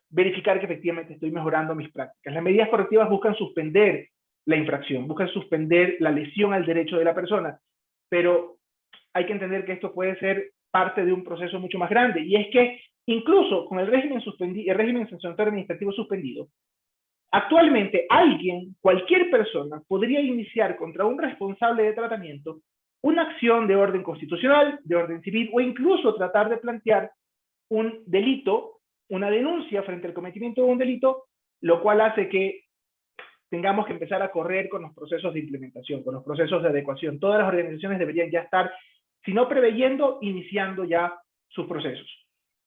verificar que efectivamente estoy mejorando mis prácticas. Las medidas correctivas buscan suspender la infracción, buscan suspender la lesión al derecho de la persona, pero hay que entender que esto puede ser parte de un proceso mucho más grande, y es que incluso con el régimen sancionatorio administrativo suspendido, actualmente cualquier persona, podría iniciar contra un responsable de tratamiento una acción de orden constitucional, de orden civil, o incluso tratar de plantear un delito, una denuncia frente al cometimiento de un delito, lo cual hace que tengamos que empezar a correr con los procesos de implementación, con los procesos de adecuación. Todas las organizaciones deberían ya estar, si no preveyendo, iniciando ya sus procesos.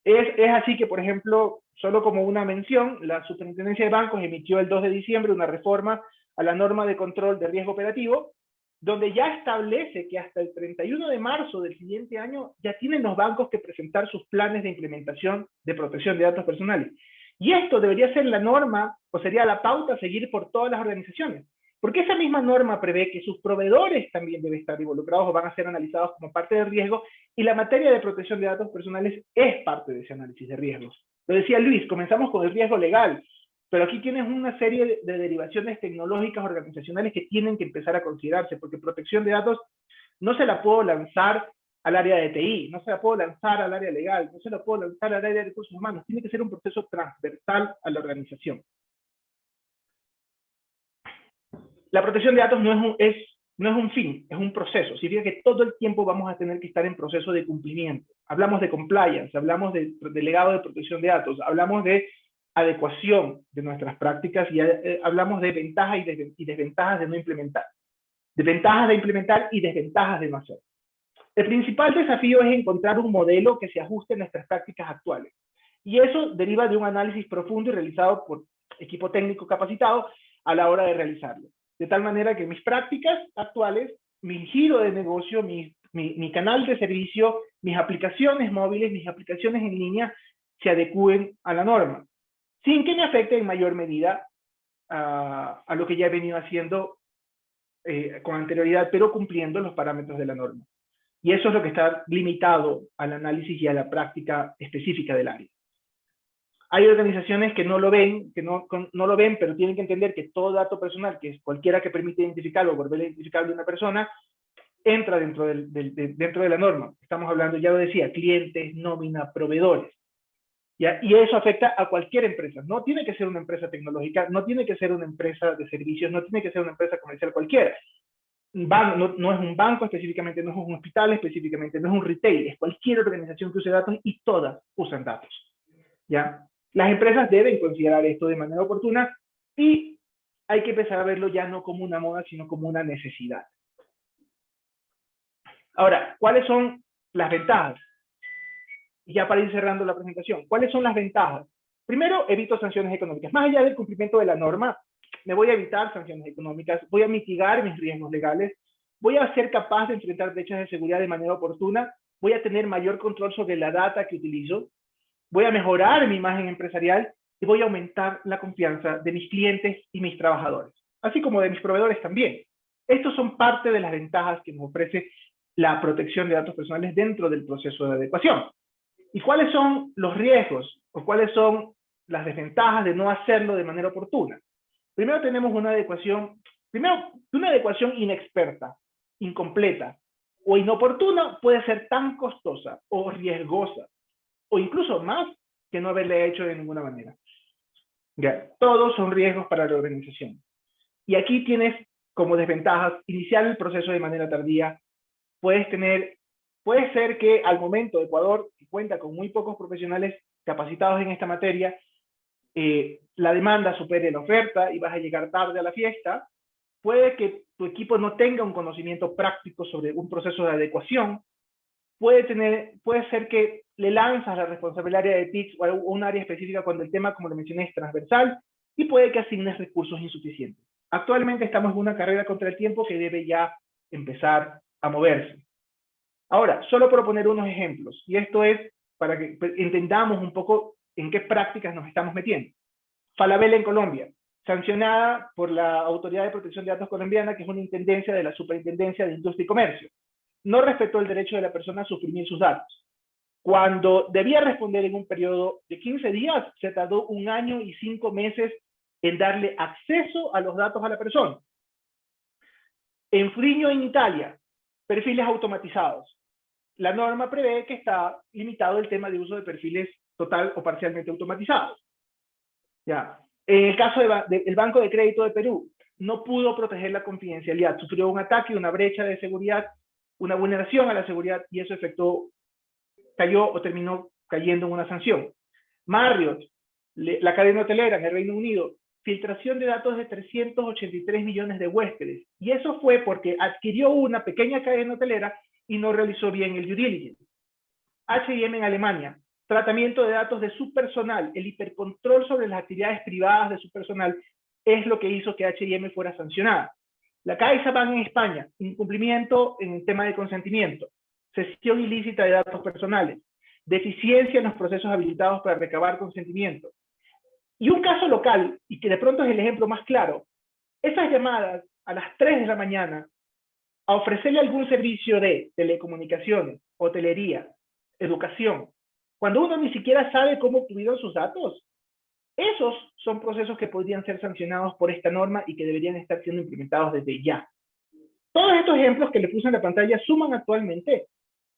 Es así que, por ejemplo, solo como una mención, la Superintendencia de Bancos emitió el 2 de diciembre una reforma a la norma de control de riesgo operativo, donde ya establece que hasta el 31 de marzo del siguiente año ya tienen los bancos que presentar sus planes de implementación de protección de datos personales. Y esto debería ser la norma, o sería la pauta a seguir por todas las organizaciones. Porque esa misma norma prevé que sus proveedores también deben estar involucrados o van a ser analizados como parte del riesgo, y la materia de protección de datos personales es parte de ese análisis de riesgos. Lo decía Luis, comenzamos con el riesgo legal, pero aquí tienes una serie de derivaciones tecnológicas organizacionales que tienen que empezar a considerarse, porque protección de datos no se la puedo lanzar al área de TI, no se la puedo lanzar al área legal, no se la puedo lanzar al área de recursos humanos, tiene que ser un proceso transversal a la organización. La protección de datos no es un fin, es un proceso. Significa que todo el tiempo vamos a tener que estar en proceso de cumplimiento. Hablamos de compliance, hablamos de delegado de protección de datos, hablamos de adecuación de nuestras prácticas y hablamos de ventajas y desventajas de no implementar. De ventajas de implementar y desventajas de no hacer. El principal desafío es encontrar un modelo que se ajuste a nuestras prácticas actuales. Y eso deriva de un análisis profundo y realizado por equipo técnico capacitado a la hora de realizarlo. De tal manera que mis prácticas actuales, mi giro de negocio, mi canal de servicio, mis aplicaciones móviles, mis aplicaciones en línea, se adecúen a la norma, sin que me afecte en mayor medida a lo que ya he venido haciendo con anterioridad, pero cumpliendo los parámetros de la norma. Y eso es lo que está limitado al análisis y a la práctica específica del área. Hay organizaciones que no lo ven, pero tienen que entender que todo dato personal, que es cualquiera que permite identificarlo o volver identificable a una persona, entra dentro de la norma. Estamos hablando, ya lo decía, clientes, nómina, proveedores. ¿Ya? Y eso afecta a cualquier empresa. No tiene que ser una empresa tecnológica, no tiene que ser una empresa de servicios, no tiene que ser una empresa comercial cualquiera. No es un banco específicamente, no es un hospital específicamente, no es un retail, es cualquier organización que use datos, y todas usan datos. ¿Ya? Las empresas deben considerar esto de manera oportuna, y hay que empezar a verlo ya no como una moda, sino como una necesidad. Ahora, ¿cuáles son las ventajas? Y ya para ir cerrando la presentación, ¿cuáles son las ventajas? Primero, evito sanciones económicas. Más allá del cumplimiento de la norma, me voy a evitar sanciones económicas, voy a mitigar mis riesgos legales, voy a ser capaz de enfrentar brechas de seguridad de manera oportuna, voy a tener mayor control sobre la data que utilizo, voy a mejorar mi imagen empresarial y voy a aumentar la confianza de mis clientes y mis trabajadores, así como de mis proveedores también. Estos son parte de las ventajas que nos ofrece la protección de datos personales dentro del proceso de adecuación. ¿Y cuáles son los riesgos o cuáles son las desventajas de no hacerlo de manera oportuna? Primero tenemos una adecuación inexperta, incompleta o inoportuna, puede ser tan costosa o riesgosa, o incluso más que no haberla hecho de ninguna manera. Ya, todos son riesgos para la organización. Y aquí tienes como desventajas iniciar el proceso de manera tardía. Puede ser que al momento Ecuador cuenta con muy pocos profesionales capacitados en esta materia, la demanda supere la oferta y vas a llegar tarde a la fiesta. Puede que tu equipo no tenga un conocimiento práctico sobre un proceso de adecuación. Puede ser que le lanzas la responsabilidad de TICS o a un área específica cuando el tema, como le mencioné, es transversal, y puede que asignes recursos insuficientes. Actualmente estamos en una carrera contra el tiempo que debe ya empezar a moverse. Ahora, solo por poner unos ejemplos, y esto es para que entendamos un poco en qué prácticas nos estamos metiendo. Falabella en Colombia sancionada por la Autoridad de Protección de Datos colombiana, que es una intendencia de la Superintendencia de Industria y Comercio. No respetó el derecho de la persona a suprimir sus datos. Cuando debía responder en un periodo de 15 días, se tardó 1 año y 5 meses en darle acceso a los datos a la persona. En Frigno, en Italia, perfiles automatizados. La norma prevé que está limitado el tema de uso de perfiles total o parcialmente automatizados. Ya. En el caso del Banco de Crédito de Perú, no pudo proteger la confidencialidad. Sufrió un ataque, una brecha de seguridad, una vulneración a la seguridad, y eso cayó o terminó cayendo en una sanción. Marriott, la cadena hotelera en el Reino Unido, filtración de datos de 383 millones de huéspedes. Y eso fue porque adquirió una pequeña cadena hotelera y no realizó bien el due diligence. H&M en Alemania, tratamiento de datos de su personal, el hipercontrol sobre las actividades privadas de su personal es lo que hizo que H&M fuera sancionada. La CaixaBank en España, incumplimiento en el tema de consentimiento, cesión ilícita de datos personales, deficiencia en los procesos habilitados para recabar consentimiento. Y un caso local, y que de pronto es el ejemplo más claro, esas llamadas a las 3 de la mañana a ofrecerle algún servicio de telecomunicaciones, hotelería, educación, cuando uno ni siquiera sabe cómo obtuvieron sus datos, esos son procesos que podrían ser sancionados por esta norma y que deberían estar siendo implementados desde ya. Todos estos ejemplos que le puse en la pantalla suman actualmente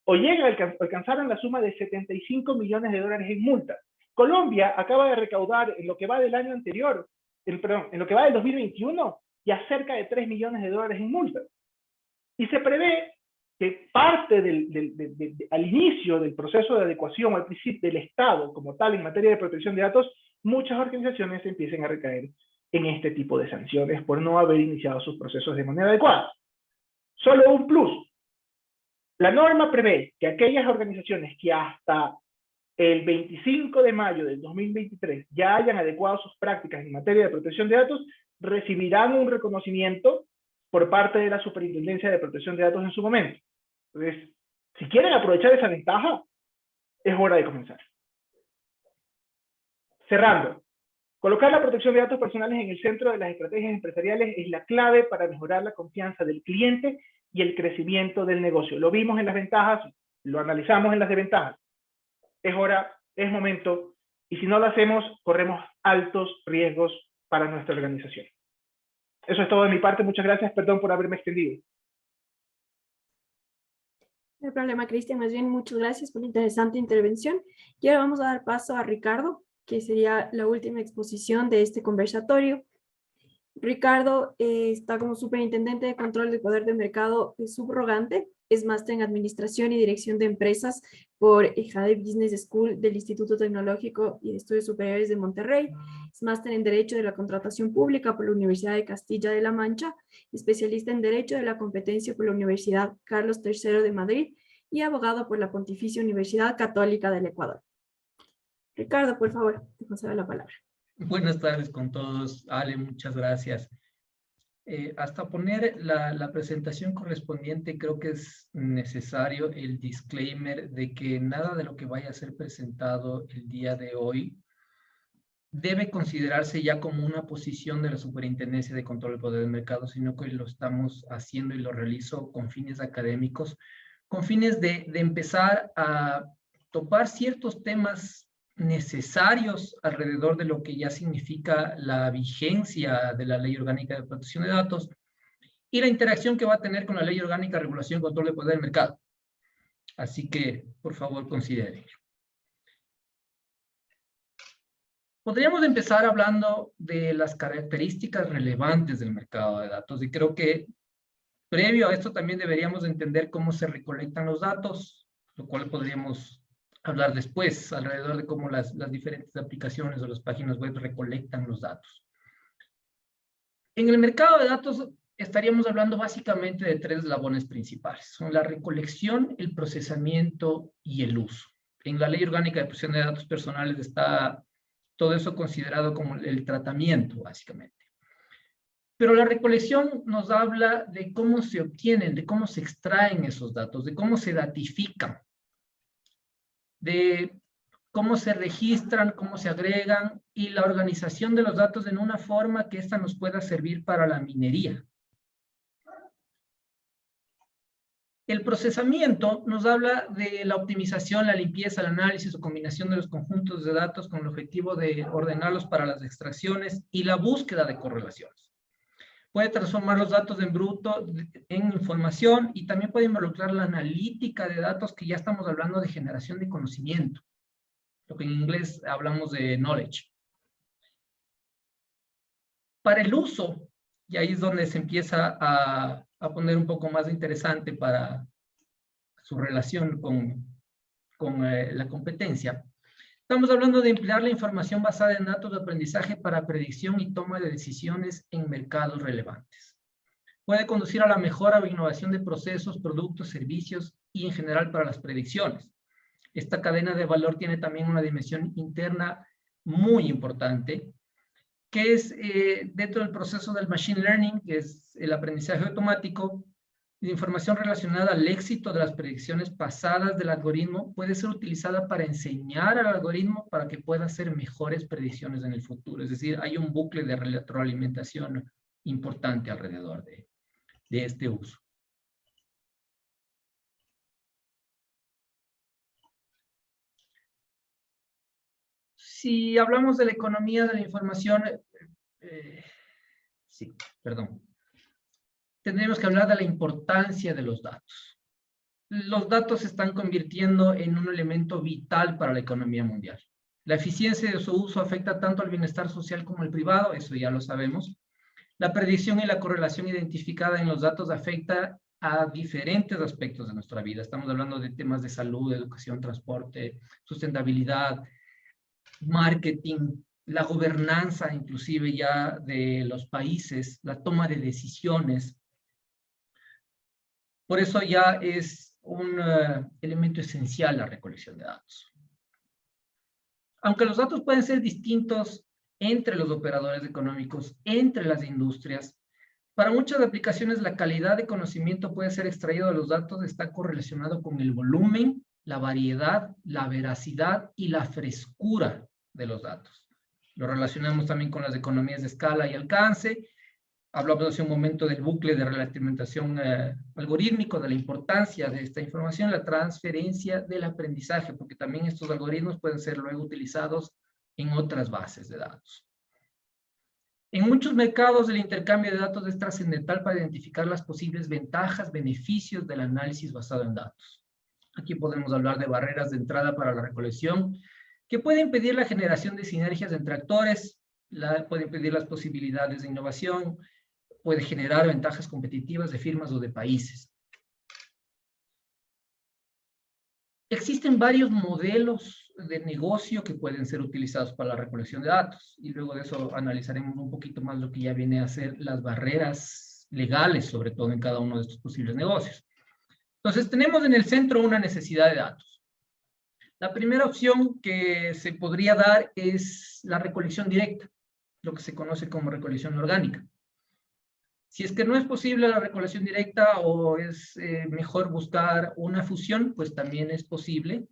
o alcanzaron la suma de 75 millones de dólares en multas. Colombia acaba de recaudar en lo que va del año anterior, en lo que va del 2021, ya cerca de 3 millones de dólares en multas. Y se prevé que parte al inicio del proceso de adecuación al principio del Estado como tal en materia de protección de datos, muchas organizaciones empiecen a recaer en este tipo de sanciones por no haber iniciado sus procesos de manera adecuada. Solo un plus. La norma prevé que aquellas organizaciones que hasta el 25 de mayo del 2023 ya hayan adecuado sus prácticas en materia de protección de datos recibirán un reconocimiento por parte de la Superintendencia de Protección de Datos en su momento. Entonces, si quieren aprovechar esa ventaja, es hora de comenzar. Cerrando, colocar la protección de datos personales en el centro de las estrategias empresariales es la clave para mejorar la confianza del cliente y el crecimiento del negocio. Lo vimos en las ventajas, lo analizamos en las desventajas. Es hora, es momento, y si no lo hacemos, corremos altos riesgos para nuestra organización. Eso es todo de mi parte. Muchas gracias. Perdón por haberme extendido. No hay problema, Cristian. Más bien, muchas gracias por la interesante intervención. Y ahora vamos a dar paso a Ricardo, que sería la última exposición de este conversatorio. Ricardo está como superintendente de control de poder de mercado subrogante. Es máster en Administración y Dirección de Empresas por Jade Business School del Instituto Tecnológico y de Estudios Superiores de Monterrey. Es máster en Derecho de la Contratación Pública por la Universidad de Castilla de la Mancha, especialista en Derecho de la Competencia por la Universidad Carlos III de Madrid y abogado por la Pontificia Universidad Católica del Ecuador. Ricardo, por favor, te concedo la palabra. Buenas tardes con todos. Ale, muchas gracias. Hasta poner la presentación correspondiente, creo que es necesario el disclaimer de que nada de lo que vaya a ser presentado el día de hoy debe considerarse ya como una posición de la Superintendencia de Control del Poder del Mercado, sino que lo estamos haciendo y lo realizo con fines académicos, con fines de empezar a topar ciertos temas necesarios alrededor de lo que ya significa la vigencia de la Ley Orgánica de Protección de Datos y la interacción que va a tener con la Ley Orgánica de Regulación y Control del Poder del Mercado. Así que, por favor, consideren. Podríamos empezar hablando de las características relevantes del mercado de datos y creo que previo a esto también deberíamos entender cómo se recolectan los datos, lo cual podríamos hablar después alrededor de cómo las diferentes aplicaciones o las páginas web recolectan los datos. En el mercado de datos estaríamos hablando básicamente de 3 eslabones principales. Son la recolección, el procesamiento y el uso. En la Ley Orgánica de Protección de Datos Personales está todo eso considerado como el tratamiento, básicamente. Pero la recolección nos habla de cómo se obtienen, de cómo se extraen esos datos, de cómo se datifican, de cómo se registran, cómo se agregan y la organización de los datos en una forma que ésta nos pueda servir para la minería. El procesamiento nos habla de la optimización, la limpieza, el análisis o combinación de los conjuntos de datos con el objetivo de ordenarlos para las extracciones y la búsqueda de correlaciones. Puede transformar los datos en bruto en información y también puede involucrar la analítica de datos, que ya estamos hablando de generación de conocimiento, lo que en inglés hablamos de knowledge. Para el uso, y ahí es donde se empieza a poner un poco más interesante para su relación con la competencia. Estamos hablando de emplear la información basada en datos de aprendizaje para predicción y toma de decisiones en mercados relevantes. Puede conducir a la mejora o innovación de procesos, productos, servicios y en general para las predicciones. Esta cadena de valor tiene también una dimensión interna muy importante, que es dentro del proceso del machine learning, que es el aprendizaje automático. La información relacionada al éxito de las predicciones pasadas del algoritmo puede ser utilizada para enseñar al algoritmo para que pueda hacer mejores predicciones en el futuro. Es decir, hay un bucle de retroalimentación importante alrededor de este uso. Si hablamos de la economía de la información, tendríamos que hablar de la importancia de los datos. Los datos se están convirtiendo en un elemento vital para la economía mundial. La eficiencia de su uso afecta tanto al bienestar social como al privado, eso ya lo sabemos. La predicción y la correlación identificada en los datos afecta a diferentes aspectos de nuestra vida. Estamos hablando de temas de salud, educación, transporte, sustentabilidad, marketing, la gobernanza inclusive ya de los países, la toma de decisiones. Por eso ya es un elemento esencial la recolección de datos. Aunque los datos pueden ser distintos entre los operadores económicos, entre las industrias, para muchas aplicaciones la calidad de conocimiento puede ser extraído de los datos, está correlacionado con el volumen, la variedad, la veracidad y la frescura de los datos. Lo relacionamos también con las economías de escala y alcance. Hablamos hace un momento del bucle de retroalimentación algorítmico, de la importancia de esta información, la transferencia del aprendizaje, porque también estos algoritmos pueden ser luego utilizados en otras bases de datos. En muchos mercados el intercambio de datos es trascendental para identificar las posibles ventajas, beneficios del análisis basado en datos. Aquí podemos hablar de barreras de entrada para la recolección, que puede impedir la generación de sinergias entre actores, puede impedir las posibilidades de innovación, puede generar ventajas competitivas de firmas o de países. Existen varios modelos de negocio que pueden ser utilizados para la recolección de datos, y luego de eso analizaremos un poquito más lo que ya viene a ser las barreras legales, sobre todo en cada uno de estos posibles negocios. Entonces, tenemos en el centro una necesidad de datos. La primera opción que se podría dar es la recolección directa, lo que se conoce como recolección orgánica. Si es que no es posible la recolección directa o es mejor buscar una fusión, pues también es posible.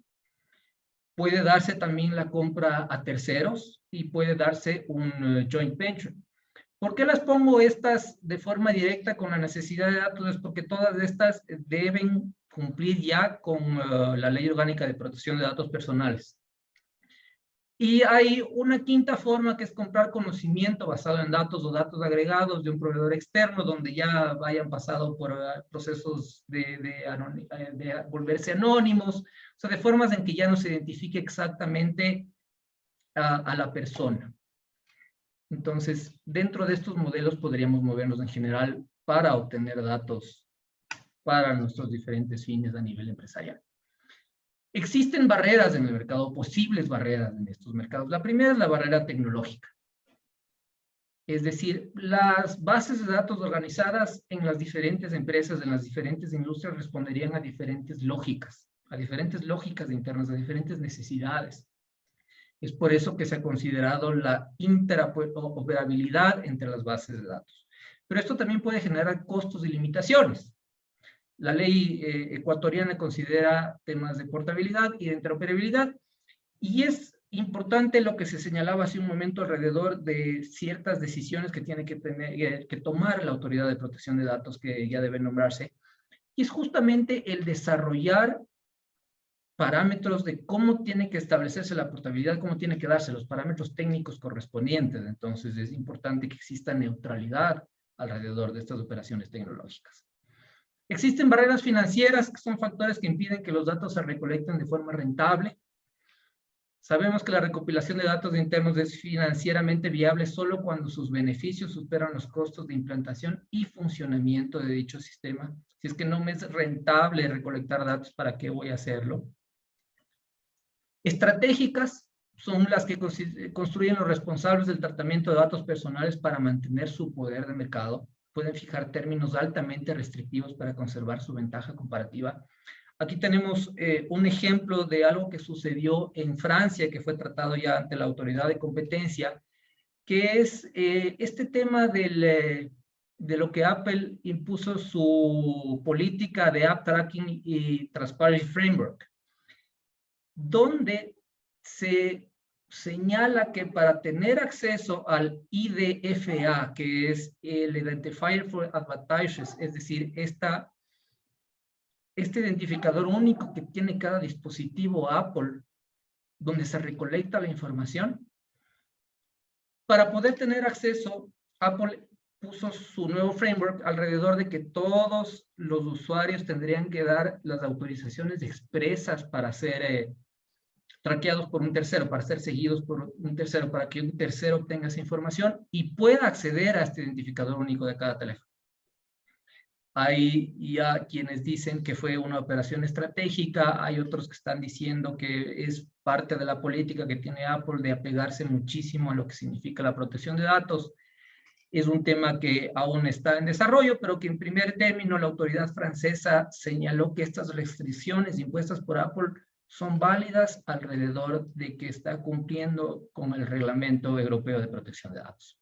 Puede darse también la compra a terceros y puede darse un joint venture. ¿Por qué las pongo estas de forma directa con la necesidad de datos? Es porque todas estas deben cumplir ya con la Ley Orgánica de Protección de Datos Personales. Y hay una quinta forma, que es comprar conocimiento basado en datos o datos agregados de un proveedor externo, donde ya hayan pasado por procesos de volverse anónimos, o sea, de formas en que ya no se identifique exactamente a la persona. Entonces, dentro de estos modelos podríamos movernos en general para obtener datos para nuestros diferentes fines a nivel empresarial. Existen barreras en el mercado, posibles barreras en estos mercados. La primera es la barrera tecnológica. Es decir, las bases de datos organizadas en las diferentes empresas, en las diferentes industrias, responderían a diferentes lógicas internas, a diferentes necesidades. Es por eso que se ha considerado la interoperabilidad entre las bases de datos. Pero esto también puede generar costos y limitaciones. La ley ecuatoriana considera temas de portabilidad y de interoperabilidad, Y es importante lo que se señalaba hace un momento alrededor de ciertas decisiones que tiene que tomar la Autoridad de Protección de Datos, que ya debe nombrarse, y es justamente el desarrollar parámetros de cómo tiene que establecerse la portabilidad, cómo tiene que darse los parámetros técnicos correspondientes. Entonces es importante que exista neutralidad alrededor de estas operaciones tecnológicas. Existen barreras financieras, que son factores que impiden que los datos se recolecten de forma rentable. Sabemos que la recopilación de datos internos es financieramente viable solo cuando sus beneficios superan los costos de implantación y funcionamiento de dicho sistema. Si es que no me es rentable recolectar datos, ¿para qué voy a hacerlo? Estratégicas son las que construyen los responsables del tratamiento de datos personales para mantener su poder de mercado. Pueden fijar términos altamente restrictivos para conservar su ventaja comparativa. Aquí tenemos un ejemplo de algo que sucedió en Francia, que fue tratado ya ante la autoridad de competencia, que es este tema de lo que Apple impuso su política de App Tracking y Transparency Framework, donde se señala que para tener acceso al IDFA, que es el Identifier for Advertisers, es decir, este identificador único que tiene cada dispositivo Apple, donde se recolecta la información, para poder tener acceso, Apple puso su nuevo framework alrededor de que todos los usuarios tendrían que dar las autorizaciones expresas para ser traqueados por un tercero, para ser seguidos por un tercero, para que un tercero obtenga esa información y pueda acceder a este identificador único de cada teléfono. Hay ya quienes dicen que fue una operación estratégica, hay otros que están diciendo que es parte de la política que tiene Apple de apegarse muchísimo a lo que significa la protección de datos. Es un tema que aún está en desarrollo, pero que en primer término la autoridad francesa señaló que estas restricciones impuestas por Apple son válidas alrededor de que está cumpliendo con el Reglamento Europeo de Protección de Datos.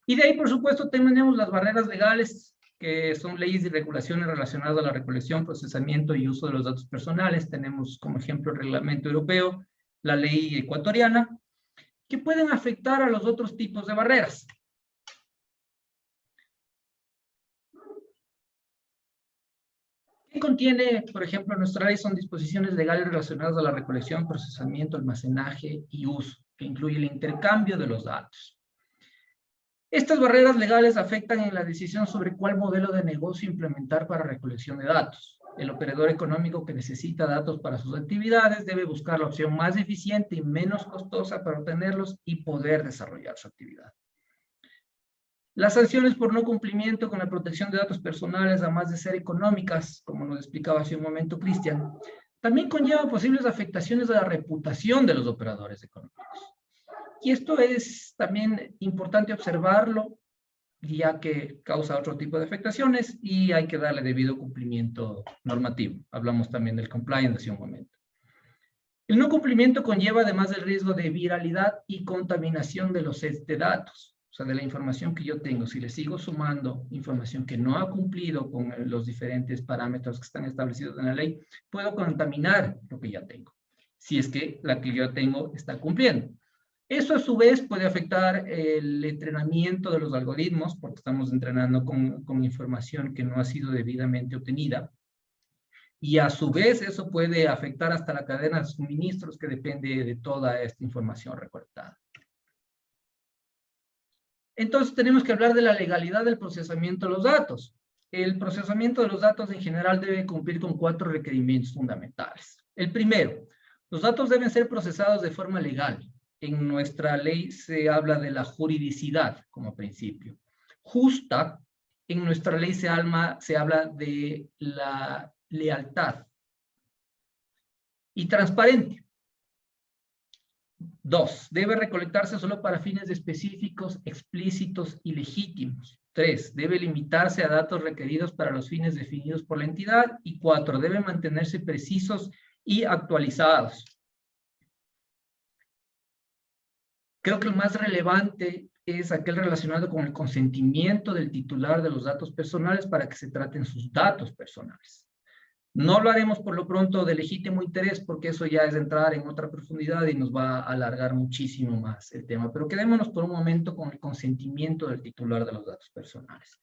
Y de ahí, por supuesto, tenemos las barreras legales, que son leyes y regulaciones relacionadas a la recolección, procesamiento y uso de los datos personales. Tenemos como ejemplo el Reglamento Europeo, la ley ecuatoriana, que pueden afectar a los otros tipos de barreras. ¿Qué contiene, por ejemplo, nuestra ley? Son disposiciones legales relacionadas a la recolección, procesamiento, almacenaje y uso, que incluye el intercambio de los datos. Estas barreras legales afectan en la decisión sobre cuál modelo de negocio implementar para recolección de datos. El operador económico que necesita datos para sus actividades debe buscar la opción más eficiente y menos costosa para obtenerlos y poder desarrollar su actividad. Las sanciones por no cumplimiento con la protección de datos personales, además de ser económicas, como nos explicaba hace un momento Cristian, también conllevan posibles afectaciones a la reputación de los operadores económicos. Y esto es también importante observarlo, ya que causa otro tipo de afectaciones y hay que darle debido cumplimiento normativo. Hablamos también del compliance hace un momento. El no cumplimiento conlleva además el riesgo de viralidad y contaminación de los sets de datos, o sea, de la información que yo tengo. Si le sigo sumando información que no ha cumplido con los diferentes parámetros que están establecidos en la ley, puedo contaminar lo que ya tengo, si es que la que yo tengo está cumpliendo. Eso a su vez puede afectar el entrenamiento de los algoritmos, porque estamos entrenando con información que no ha sido debidamente obtenida. Y a su vez eso puede afectar hasta la cadena de suministros que depende de toda esta información recolectada. Entonces tenemos que hablar de la legalidad del procesamiento de los datos. El procesamiento de los datos en general debe cumplir con 4 requerimientos fundamentales. El primero, los datos deben ser procesados de forma legal. En nuestra ley se habla de la juridicidad como principio. Justa, en nuestra ley se habla de la lealtad. Y transparente. 2, debe recolectarse solo para fines específicos, explícitos y legítimos. 3, debe limitarse a datos requeridos para los fines definidos por la entidad. Y 4, debe mantenerse precisos y actualizados. Creo que el más relevante es aquel relacionado con el consentimiento del titular de los datos personales para que se traten sus datos personales. No hablaremos por lo pronto de legítimo interés, porque eso ya es entrar en otra profundidad y nos va a alargar muchísimo más el tema. Pero quedémonos por un momento con el consentimiento del titular de los datos personales.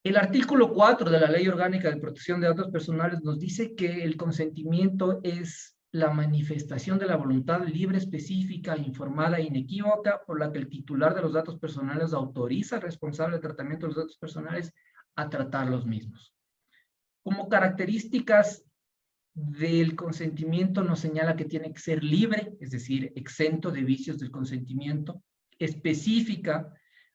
El artículo 4 de la Ley Orgánica de Protección de Datos Personales nos dice que el consentimiento es la manifestación de la voluntad libre, específica, informada e inequívoca por la que el titular de los datos personales autoriza al responsable de tratamiento de los datos personales a tratar los mismos. Como características del consentimiento nos señala que tiene que ser libre, es decir, exento de vicios del consentimiento, específica,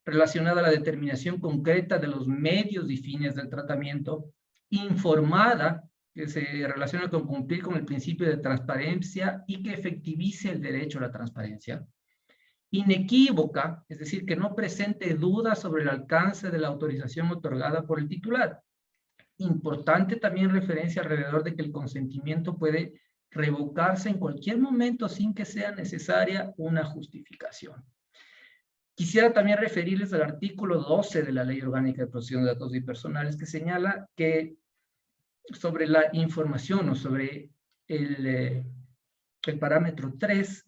relacionada a la determinación concreta de los medios y fines del tratamiento, informada, que se relaciona con cumplir con el principio de transparencia y que efectivice el derecho a la transparencia, inequívoca, es decir, que no presente dudas sobre el alcance de la autorización otorgada por el titular. Importante también referencia alrededor de que el consentimiento puede revocarse en cualquier momento sin que sea necesaria una justificación. Quisiera también referirles al artículo 12 de la Ley Orgánica de Protección de Datos Personales, que señala que sobre la información o sobre el parámetro 3,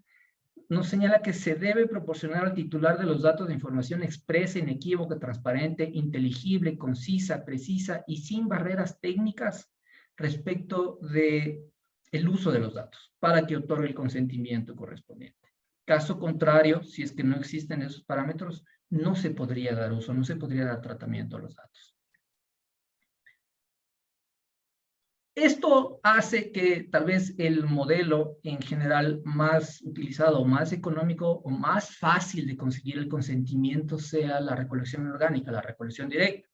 nos señala que se debe proporcionar al titular de los datos de información expresa, inequívoca, transparente, inteligible, concisa, precisa y sin barreras técnicas respecto del uso de los datos para que otorgue el consentimiento correspondiente. Caso contrario, si es que no existen esos parámetros, no se podría dar uso, no se podría dar tratamiento a los datos. Esto hace que tal vez el modelo en general más utilizado, más económico o más fácil de conseguir el consentimiento sea la recolección orgánica, la recolección directa.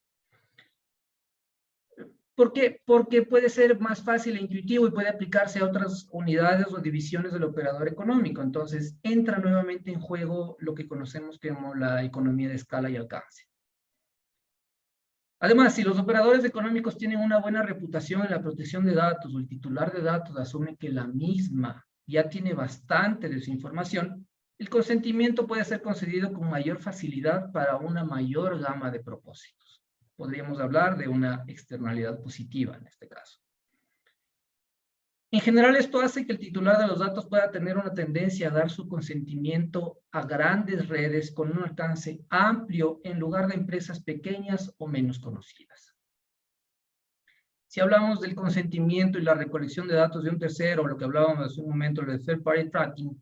¿Por qué? Porque puede ser más fácil e intuitivo y puede aplicarse a otras unidades o divisiones del operador económico. Entonces, entra nuevamente en juego lo que conocemos como la economía de escala y alcance. Además, si los operadores económicos tienen una buena reputación en la protección de datos o el titular de datos asume que la misma ya tiene bastante de su información, el consentimiento puede ser concedido con mayor facilidad para una mayor gama de propósitos. Podríamos hablar de una externalidad positiva en este caso. En general, esto hace que el titular de los datos pueda tener una tendencia a dar su consentimiento a grandes redes con un alcance amplio en lugar de empresas pequeñas o menos conocidas. Si hablamos del consentimiento y la recolección de datos de un tercero, lo que hablábamos hace un momento de third party tracking,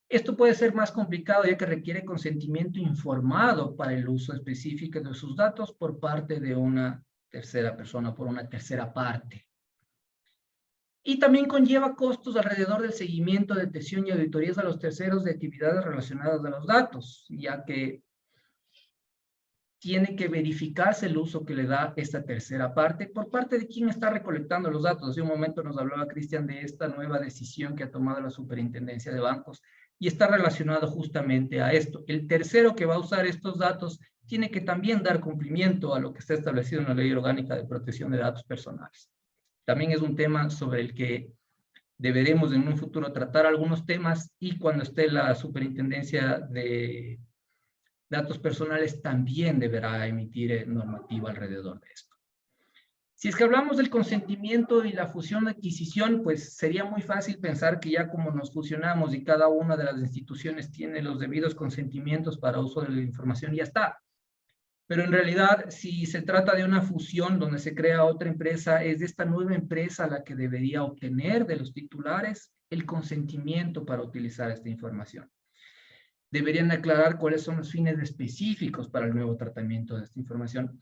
esto puede ser más complicado ya que requiere consentimiento informado para el uso específico de sus datos por parte de una tercera persona, por una tercera parte. Y también conlleva costos alrededor del seguimiento, detección y auditorías a los terceros de actividades relacionadas a los datos, ya que tiene que verificarse el uso que le da esta tercera parte por parte de quien está recolectando los datos. Hace un momento nos hablaba Cristian de esta nueva decisión que ha tomado la Superintendencia de Bancos y está relacionado justamente a esto. El tercero que va a usar estos datos tiene que también dar cumplimiento a lo que está establecido en la Ley Orgánica de Protección de Datos Personales. También es un tema sobre el que deberemos en un futuro tratar algunos temas y cuando esté la Superintendencia de Datos Personales también deberá emitir normativa alrededor de esto. Si es que hablamos del consentimiento y la fusión de adquisición, pues sería muy fácil pensar que ya como nos fusionamos y cada una de las instituciones tiene los debidos consentimientos para uso de la información, ya está. Pero en realidad, si se trata de una fusión donde se crea otra empresa, es de esta nueva empresa la que debería obtener de los titulares el consentimiento para utilizar esta información. Deberían aclarar cuáles son los fines específicos para el nuevo tratamiento de esta información.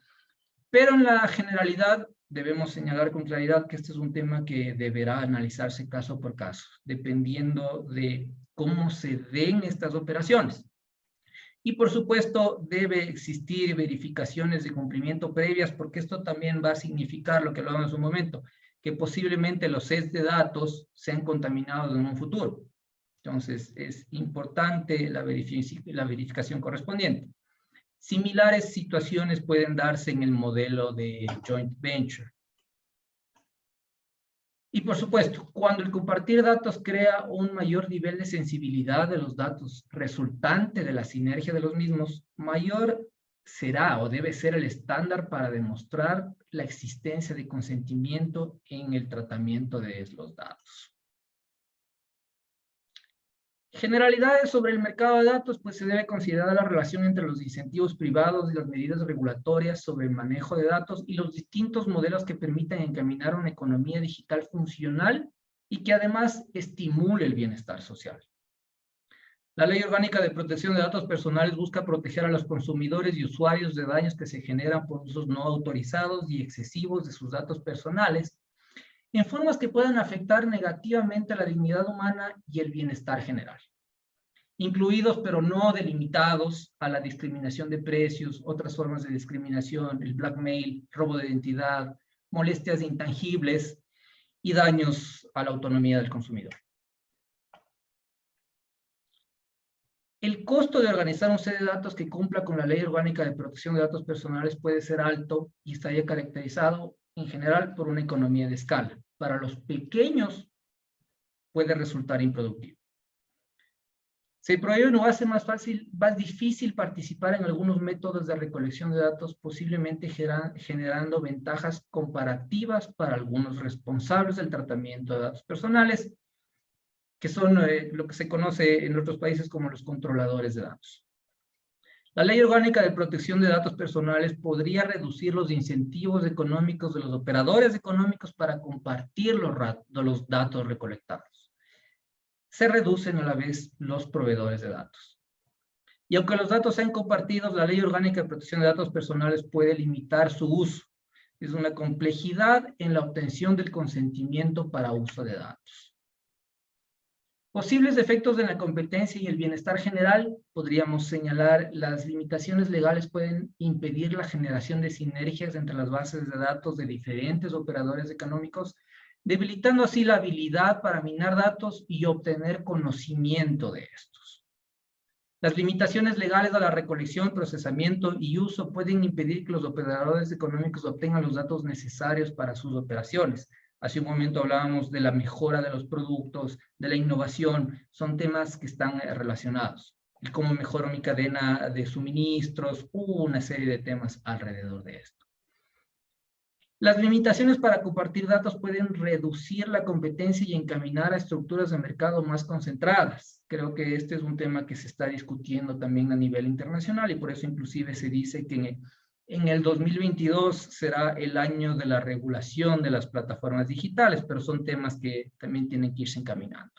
Pero en la generalidad, debemos señalar con claridad que este es un tema que deberá analizarse caso por caso, dependiendo de cómo se den estas operaciones. Y por supuesto, debe existir verificaciones de cumplimiento previas, porque esto también va a significar lo que hablábamos hace un momento, que posiblemente los sets de datos sean contaminados en un futuro. Entonces, es importante la verificación correspondiente. Similares situaciones pueden darse en el modelo de joint venture. Y por supuesto, cuando el compartir datos crea un mayor nivel de sensibilidad de los datos resultante de la sinergia de los mismos, mayor será o debe ser el estándar para demostrar la existencia de consentimiento en el tratamiento de los datos. Generalidades sobre el mercado de datos, pues se debe considerar la relación entre los incentivos privados y las medidas regulatorias sobre el manejo de datos y los distintos modelos que permitan encaminar una economía digital funcional y que además estimule el bienestar social. La Ley Orgánica de Protección de Datos Personales busca proteger a los consumidores y usuarios de daños que se generan por usos no autorizados y excesivos de sus datos personales en formas que puedan afectar negativamente a la dignidad humana y el bienestar general, incluidos pero no delimitados a la discriminación de precios, otras formas de discriminación, el blackmail, robo de identidad, molestias intangibles y daños a la autonomía del consumidor. El costo de organizar un set de datos que cumpla con la Ley Orgánica de Protección de Datos Personales puede ser alto y está ya caracterizado en general por una economía de escala. Para los pequeños puede resultar improductivo. Se prohíbe o hace más difícil participar en algunos métodos de recolección de datos, posiblemente generando ventajas comparativas para algunos responsables del tratamiento de datos personales, que son lo que se conoce en otros países como los controladores de datos. La Ley Orgánica de Protección de Datos Personales podría reducir los incentivos económicos de los operadores económicos para compartir los datos recolectados. Se reducen a la vez los proveedores de datos. Y aunque los datos sean compartidos, la Ley Orgánica de Protección de Datos Personales puede limitar su uso. Es una complejidad en la obtención del consentimiento para uso de datos. Posibles efectos de la competencia y el bienestar general, podríamos señalar, las limitaciones legales pueden impedir la generación de sinergias entre las bases de datos de diferentes operadores económicos, debilitando así la habilidad para minar datos y obtener conocimiento de estos. Las limitaciones legales a la recolección, procesamiento y uso pueden impedir que los operadores económicos obtengan los datos necesarios para sus operaciones. Hace un momento hablábamos de la mejora de los productos, de la innovación, son temas que están relacionados. El cómo mejoro mi cadena de suministros, una serie de temas alrededor de esto. Las limitaciones para compartir datos pueden reducir la competencia y encaminar a estructuras de mercado más concentradas. Creo que este es un tema que se está discutiendo también a nivel internacional y por eso inclusive se dice que en el 2022 será el año de la regulación de las plataformas digitales, pero son temas que también tienen que irse encaminando.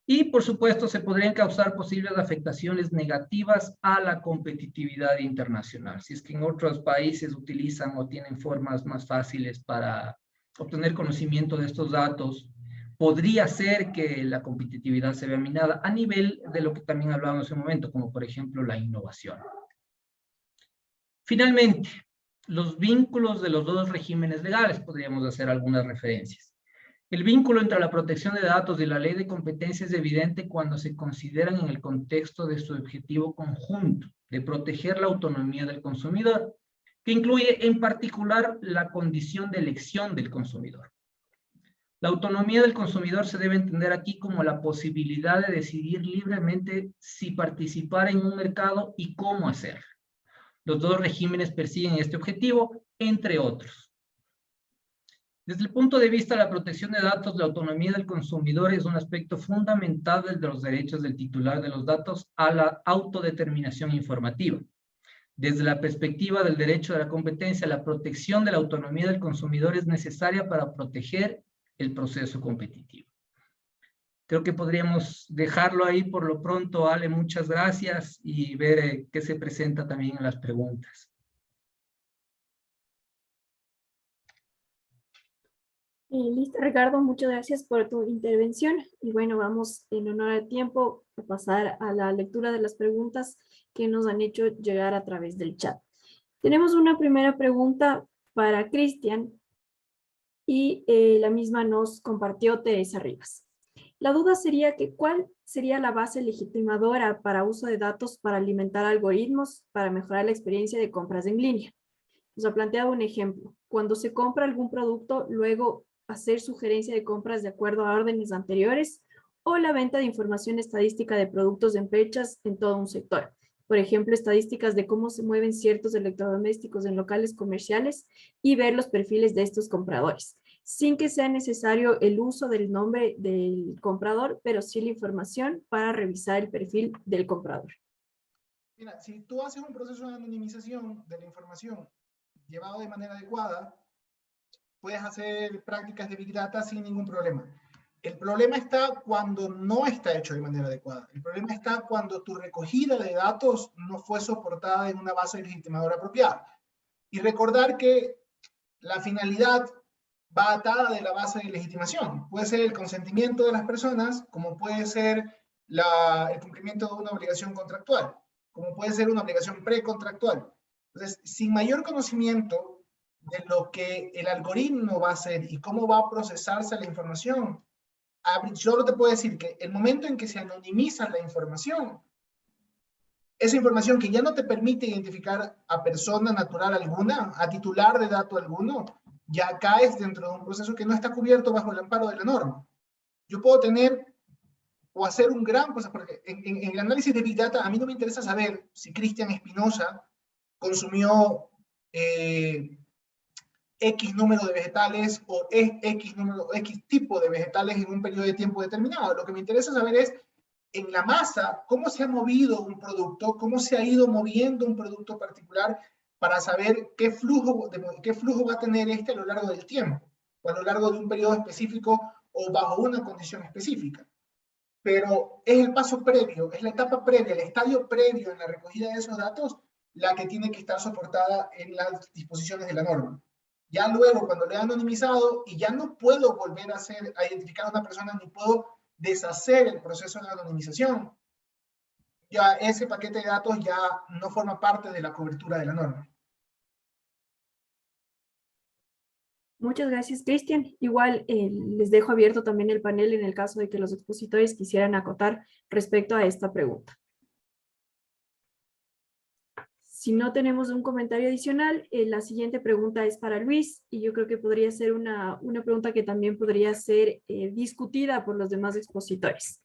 Y, por supuesto, se podrían causar posibles afectaciones negativas a la competitividad internacional. Si es que en otros países utilizan o tienen formas más fáciles para obtener conocimiento de estos datos, podría ser que la competitividad se vea minada a nivel de lo que también hablábamos en un momento, como por ejemplo la innovación. Finalmente, los vínculos de los dos regímenes legales, podríamos hacer algunas referencias. El vínculo entre la protección de datos y la ley de competencia es evidente cuando se consideran en el contexto de su objetivo conjunto, de proteger la autonomía del consumidor, que incluye en particular la condición de elección del consumidor. La autonomía del consumidor se debe entender aquí como la posibilidad de decidir libremente si participar en un mercado y cómo hacerlo. Los dos regímenes persiguen este objetivo, entre otros. Desde el punto de vista de la protección de datos, la autonomía del consumidor es un aspecto fundamental de los derechos del titular de los datos a la autodeterminación informativa. Desde la perspectiva del derecho de la competencia, la protección de la autonomía del consumidor es necesaria para proteger el proceso competitivo. Creo que podríamos dejarlo ahí por lo pronto, Ale, muchas gracias, y ver qué se presenta también en las preguntas. Listo, Ricardo, muchas gracias por tu intervención. Y bueno, vamos en honor al tiempo a pasar a la lectura de las preguntas que nos han hecho llegar a través del chat. Tenemos una primera pregunta para Cristian y la misma nos compartió Teresa Rivas. La duda sería que ¿cuál sería la base legitimadora para uso de datos para alimentar algoritmos para mejorar la experiencia de compras en línea? Nos ha planteado un ejemplo. Cuando se compra algún producto, luego hacer sugerencia de compras de acuerdo a órdenes anteriores o la venta de información estadística de productos en fechas en todo un sector. por ejemplo, estadísticas de cómo se mueven ciertos electrodomésticos en locales comerciales y ver los perfiles de estos compradores, sin que sea necesario el uso del nombre del comprador, pero sí la información para revisar el perfil del comprador. Mira, si tú haces un proceso de anonimización de la información llevado de manera adecuada, puedes hacer prácticas de Big Data sin ningún problema. El problema está cuando no está hecho de manera adecuada. El problema está cuando tu recogida de datos no fue soportada en una base legitimadora apropiada. Y recordar que la finalidad va atada de la base de legitimación. Puede ser el consentimiento de las personas, como puede ser el cumplimiento de una obligación contractual, como puede ser una obligación precontractual. Entonces, sin mayor conocimiento de lo que el algoritmo va a hacer y cómo va a procesarse la información, solo te puedo decir que el momento en que se anonimiza la información, esa información que ya no te permite identificar a persona natural alguna, a titular de dato alguno, ya caes dentro de un proceso que no está cubierto bajo el amparo de la norma. Yo puedo tener o hacer un gran cosa, porque en el análisis de Big Data a mí no me interesa saber si Cristian Espinosa consumió X número de vegetales o X tipo de vegetales en un periodo de tiempo determinado. Lo que me interesa saber es, en la masa, cómo se ha movido un producto, cómo se ha ido moviendo un producto particular para saber qué flujo va a tener este a lo largo del tiempo, o a lo largo de un periodo específico o bajo una condición específica. Pero es el paso previo, es la etapa previa, el estadio previo en la recogida de esos datos, la que tiene que estar soportada en las disposiciones de la norma. Ya luego, cuando lo he anonimizado y ya no puedo volver a identificar a una persona, ni puedo deshacer el proceso de anonimización, ya ese paquete de datos ya no forma parte de la cobertura de la norma. Muchas gracias, Cristian. Igual les dejo abierto también el panel en el caso de que los expositores quisieran acotar respecto a esta pregunta. Si no tenemos un comentario adicional, la siguiente pregunta es para Luis, y yo creo que podría ser una pregunta que también podría ser discutida por los demás expositores.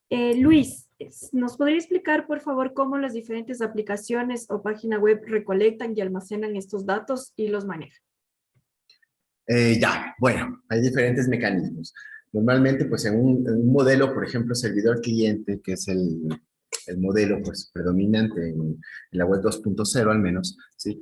Luis, ¿nos podría explicar, por favor, cómo las diferentes aplicaciones o página web recolectan y almacenan estos datos y los manejan? Bueno, hay diferentes mecanismos. Normalmente, pues en un modelo, por ejemplo, servidor-cliente, que es el modelo pues, predominante en la web 2.0 al menos, ¿sí?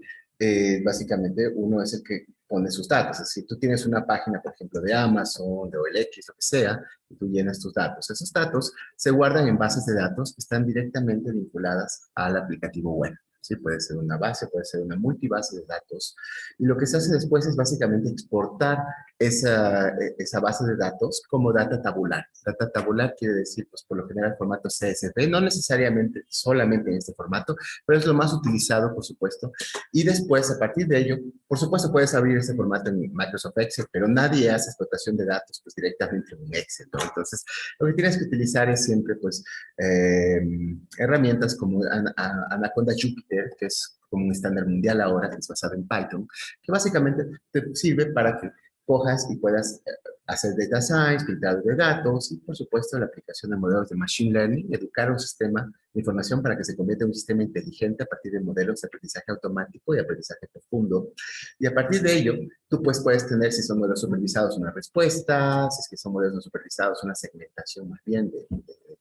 Básicamente uno es el que pone sus datos. Es decir, tú tienes una página, por ejemplo, de Amazon, de OLX, lo que sea, y tú llenas tus datos. Esos datos se guardan en bases de datos que están directamente vinculadas al aplicativo web. Sí, puede ser una base, puede ser una multibase de datos. Y lo que se hace después es básicamente exportar esa base de datos como data tabular. Data tabular quiere decir, pues por lo general, formato CSV, no necesariamente solamente en este formato, pero es lo más utilizado, por supuesto. Y después, a partir de ello, por supuesto, puedes abrir ese formato en Microsoft Excel, pero nadie hace explotación de datos pues, directamente en Excel, ¿no? Entonces, lo que tienes que utilizar es siempre, pues, herramientas como Anaconda Jupyter, que es como un estándar mundial ahora, que es basado en Python, que básicamente te sirve para que cojas y puedas hacer data science, filtrado de datos y, por supuesto, la aplicación de modelos de machine learning, educar un sistema de información para que se convierta en un sistema inteligente a partir de modelos de aprendizaje automático y aprendizaje profundo. Y a partir de ello, tú pues puedes tener, si son modelos supervisados, una respuesta, si es que son modelos no supervisados, una segmentación más bien de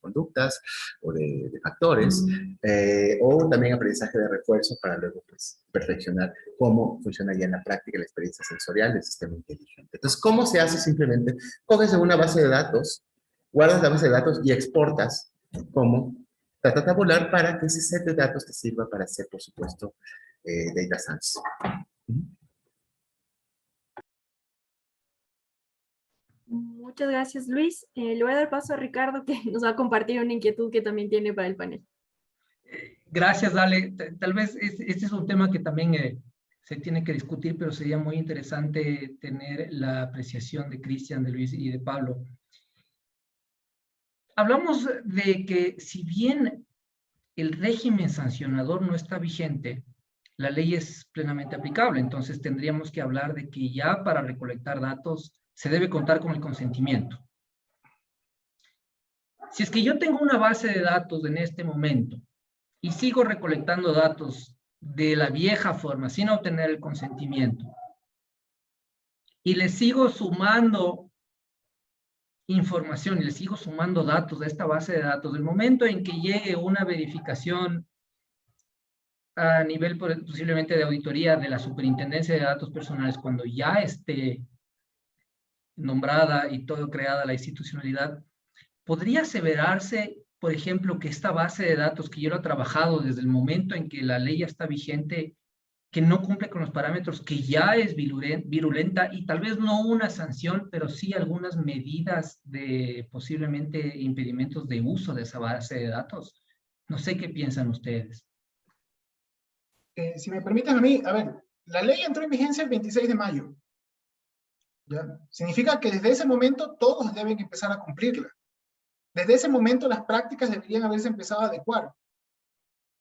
conductas o de factores, o también aprendizaje de refuerzo para luego pues, perfeccionar cómo funciona ya en la práctica la experiencia sensorial del sistema inteligente. Entonces, ¿cómo se hace? Simplemente coges una base de datos, guardas la base de datos y exportas como data tabular para que ese set de datos te sirva para hacer, por supuesto, data science. Muchas gracias, Luis. Le voy a dar paso a Ricardo, que nos va a compartir una inquietud que también tiene para el panel. Gracias, Dale. Tal vez este es un tema que también se tiene que discutir, pero sería muy interesante tener la apreciación de Cristian, de Luis y de Pablo. Hablamos de que si bien el régimen sancionador no está vigente, la ley es plenamente aplicable. Entonces tendríamos que hablar de que ya para recolectar datos se debe contar con el consentimiento. Si es que yo tengo una base de datos en este momento y sigo recolectando datos de la vieja forma, sin obtener el consentimiento, y le sigo sumando información y le sigo sumando datos a esta base de datos, el momento en que llegue una verificación a nivel posiblemente de auditoría de la Superintendencia de Datos Personales, cuando ya esté nombrada y todo creada la institucionalidad, ¿podría aseverarse, por ejemplo, que esta base de datos que yo lo he trabajado desde el momento en que la ley ya está vigente, que no cumple con los parámetros, que ya es virulenta y tal vez no una sanción, pero sí algunas medidas de posiblemente impedimentos de uso de esa base de datos? No sé qué piensan ustedes. Si me permiten a mí, a ver, la ley entró en vigencia el 26 de mayo. ¿Ya? Significa que desde ese momento todos deben empezar a cumplirla. Desde ese momento las prácticas deberían haberse empezado a adecuar.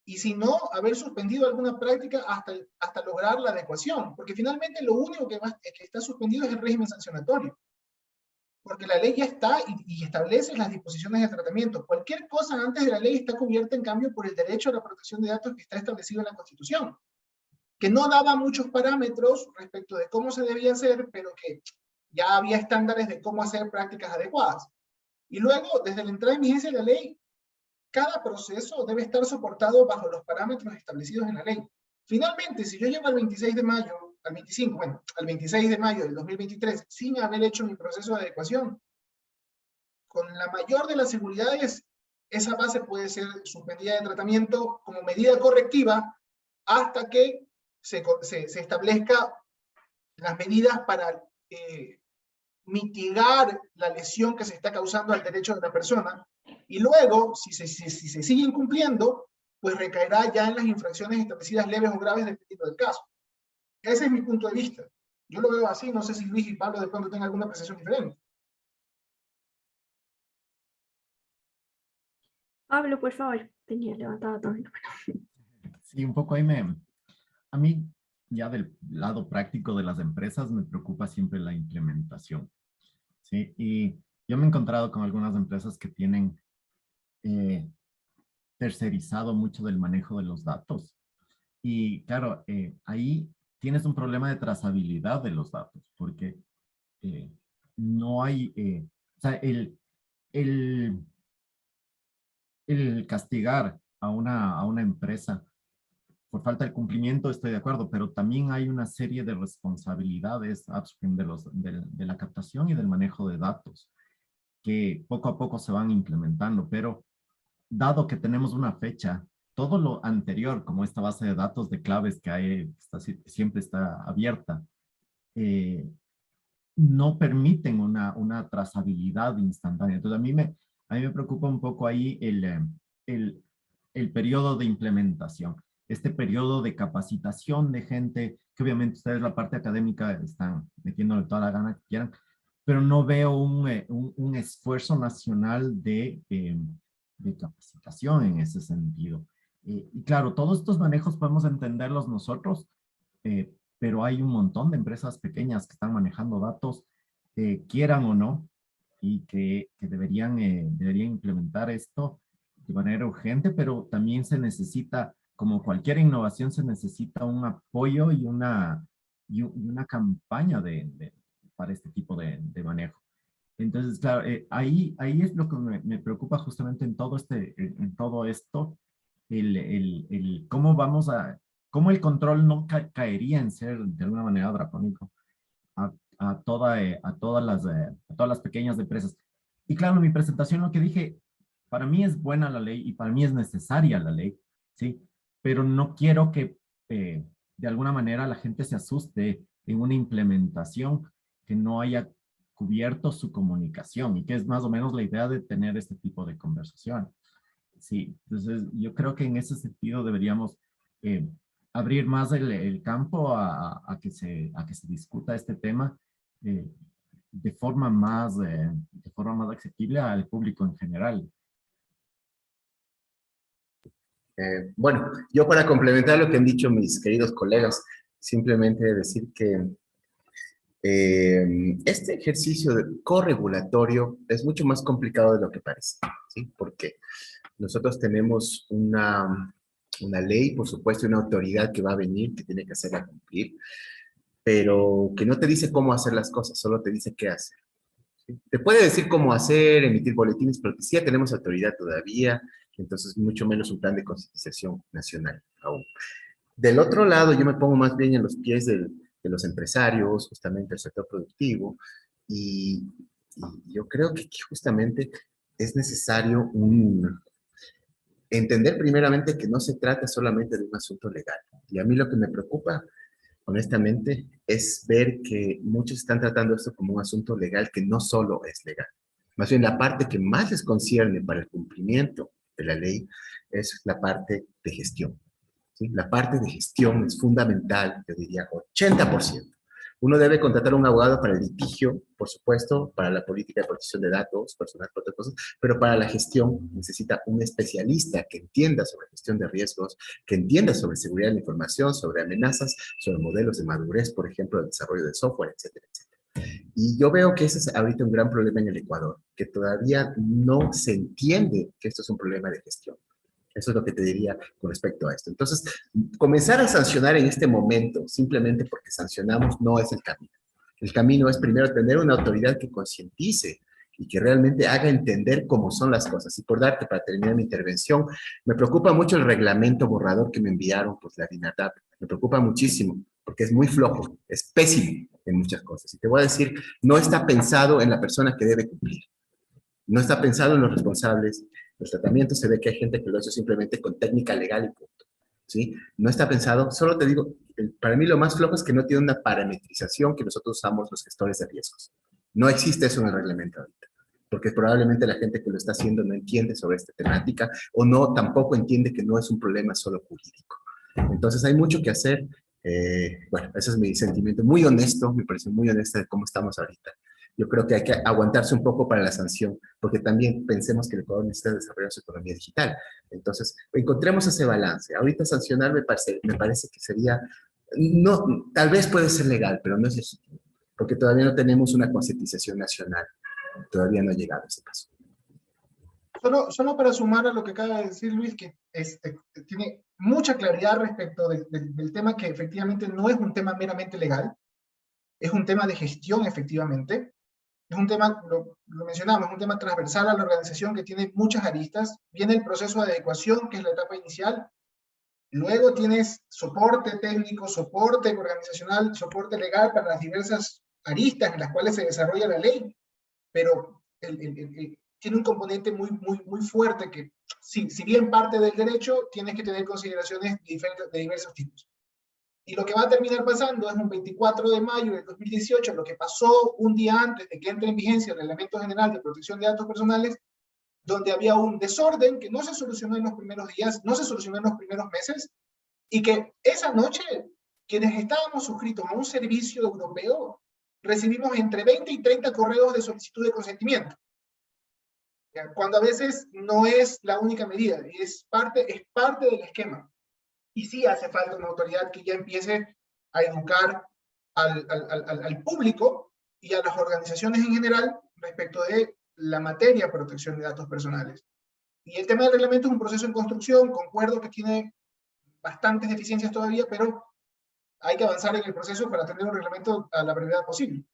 Y si no, haber suspendido alguna práctica hasta lograr la adecuación. Porque finalmente lo único que está suspendido es el régimen sancionatorio. Porque la ley ya está y establece las disposiciones de tratamiento. Cualquier cosa antes de la ley está cubierta en cambio por el derecho a la protección de datos que está establecido en la Constitución, que no daba muchos parámetros respecto de cómo se debía hacer, pero que ya había estándares de cómo hacer prácticas adecuadas. Y luego, desde la entrada en vigencia de la ley, cada proceso debe estar soportado bajo los parámetros establecidos en la ley. Finalmente, si yo llego al 26 de mayo, al 25, bueno, al 26 de mayo del 2023, sin haber hecho mi proceso de adecuación, con la mayor de las seguridades, esa base puede ser suspendida de tratamiento como medida correctiva hasta que se establezca las medidas para mitigar la lesión que se está causando al derecho de la persona, y luego, si se sigue incumpliendo, pues recaerá ya en las infracciones establecidas leves o graves dependiendo del caso. Ese es mi punto de vista. Yo lo veo así, no sé si Luis y Pablo de pronto tengan alguna apreciación diferente. Pablo, por favor, tenía levantado todo. Sí, un poco ahí a mí, ya del lado práctico de las empresas, me preocupa siempre la implementación. ¿Sí? Y yo me he encontrado con algunas empresas que tienen tercerizado mucho del manejo de los datos. Y claro, ahí tienes un problema de trazabilidad de los datos, porque no hay, o sea, el castigar a una empresa por falta de cumplimiento, estoy de acuerdo, pero también hay una serie de responsabilidades upstream de la captación y del manejo de datos que poco a poco se van implementando, pero dado que tenemos una fecha, todo lo anterior, como esta base de datos de claves que hay, siempre está abierta, no permiten una trazabilidad instantánea. Entonces, a mí me preocupa un poco ahí el periodo de implementación, este periodo de capacitación de gente, que obviamente ustedes la parte académica están metiéndole toda la gana que quieran, pero no veo un esfuerzo nacional de capacitación en ese sentido. Y claro, todos estos manejos podemos entenderlos nosotros, pero hay un montón de empresas pequeñas que están manejando datos, quieran o no, y que deberían implementar esto de manera urgente, pero también se necesita, como cualquier innovación, se necesita un apoyo y una campaña para este tipo de manejo. Entonces, claro, ahí es lo que me preocupa justamente en todo esto, cómo el control no caería en ser de alguna manera dracónico a todas las pequeñas empresas. Y claro, en mi presentación lo que dije, para mí es buena la ley y para mí es necesaria la ley, ¿sí? Pero no quiero que de alguna manera la gente se asuste en una implementación que no haya cubierto su comunicación, y que es más o menos la idea de tener este tipo de conversación. Sí, entonces yo creo que en ese sentido deberíamos abrir más el campo a que se discuta este tema de forma más accesible al público en general. Bueno, yo para complementar lo que han dicho mis queridos colegas, simplemente decir que este ejercicio corregulatorio es mucho más complicado de lo que parece, ¿sí? Porque nosotros tenemos una una ley, por supuesto, una autoridad que va a venir, que tiene que hacerla cumplir, pero que no te dice cómo hacer las cosas, solo te dice qué hacer. ¿Sí? Te puede decir cómo hacer, emitir boletines, pero que sí ya tenemos autoridad todavía, entonces mucho menos un plan de concientización nacional aún. Del otro lado, yo me pongo más bien en los pies de los empresarios, justamente el sector productivo, y yo creo que justamente es necesario entender primeramente que no se trata solamente de un asunto legal. Y a mí lo que me preocupa, honestamente, es ver que muchos están tratando esto como un asunto legal que no solo es legal. Más bien la parte que más les concierne para el cumplimiento de la ley es la parte de gestión. ¿Sí? La parte de gestión es fundamental, yo diría 80%. Uno debe contratar a un abogado para el litigio, por supuesto, para la política de protección de datos, personal, para otras cosas, pero para la gestión necesita un especialista que entienda sobre gestión de riesgos, que entienda sobre seguridad de la información, sobre amenazas, sobre modelos de madurez, por ejemplo, el desarrollo de software, etcétera, etcétera. Y yo veo que ese es ahorita un gran problema en el Ecuador, que todavía no se entiende que esto es un problema de gestión. Eso es lo que te diría con respecto a esto. Entonces, comenzar a sancionar en este momento, simplemente porque sancionamos, no es el camino. El camino es primero tener una autoridad que concientice y que realmente haga entender cómo son las cosas. Y por darte, para terminar mi intervención, me preocupa mucho el reglamento borrador que me enviaron, pues la DINATAP. Me preocupa muchísimo, porque es muy flojo, es pésimo en muchas cosas. Y te voy a decir, no está pensado en la persona que debe cumplir. No está pensado en los responsables. Los tratamientos se ve que hay gente que lo hace simplemente con técnica legal y punto. ¿Sí? No está pensado, solo te digo, para mí lo más flojo es que no tiene una parametrización que nosotros usamos los gestores de riesgos. No existe eso en el reglamento ahorita, porque probablemente la gente que lo está haciendo no entiende sobre esta temática o no tampoco entiende que no es un problema solo jurídico. Entonces hay mucho que hacer. Bueno, ese es mi sentimiento, muy honesto, me parece muy honesto de cómo estamos ahorita. Yo creo que hay que aguantarse un poco para la sanción, porque también pensemos que el Ecuador necesita desarrollar su economía digital. Entonces, encontremos ese balance. Ahorita sancionar me parece que sería, no, tal vez puede ser legal, pero no es legítimo, porque todavía no tenemos una concientización nacional. Todavía no ha llegado a ese paso. Solo para sumar a lo que acaba de decir Luis, que tiene mucha claridad respecto del tema, que efectivamente no es un tema meramente legal, es un tema de gestión efectivamente, es un tema, lo mencionamos, es un tema transversal a la organización que tiene muchas aristas. Viene el proceso de adecuación, que es la etapa inicial, luego tienes soporte técnico, soporte organizacional, soporte legal para las diversas aristas en las cuales se desarrolla la ley, pero tiene un componente muy fuerte que, si bien parte del derecho, tienes que tener consideraciones de diversos tipos. Y lo que va a terminar pasando es un 24 de mayo del 2018, lo que pasó un día antes de que entre en vigencia el Reglamento General de Protección de Datos Personales, donde había un desorden que no se solucionó en los primeros días, no se solucionó en los primeros meses, y que esa noche, quienes estábamos suscritos a un servicio europeo, recibimos entre 20 y 30 correos de solicitud de consentimiento. Cuando a veces no es la única medida, es parte del esquema. Y sí hace falta una autoridad que ya empiece a educar al público y a las organizaciones en general respecto de la materia de protección de datos personales. Y el tema del reglamento es un proceso en construcción, concuerdo que tiene bastantes deficiencias todavía, pero hay que avanzar en el proceso para tener un reglamento a la brevedad posible.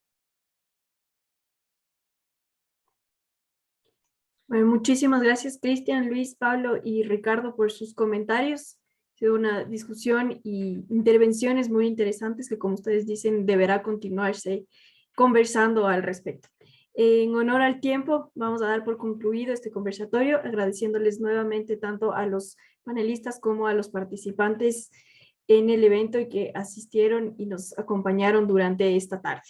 Bueno, muchísimas gracias, Cristian, Luis, Pablo y Ricardo, por sus comentarios. Ha sido una discusión y intervenciones muy interesantes que, como ustedes dicen, deberá continuarse conversando al respecto. En honor al tiempo, vamos a dar por concluido este conversatorio, agradeciéndoles nuevamente tanto a los panelistas como a los participantes en el evento y que asistieron y nos acompañaron durante esta tarde.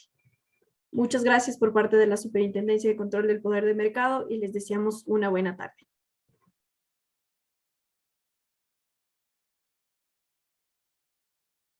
Muchas gracias por parte de la Superintendencia de Control del Poder de Mercado y les deseamos una buena tarde.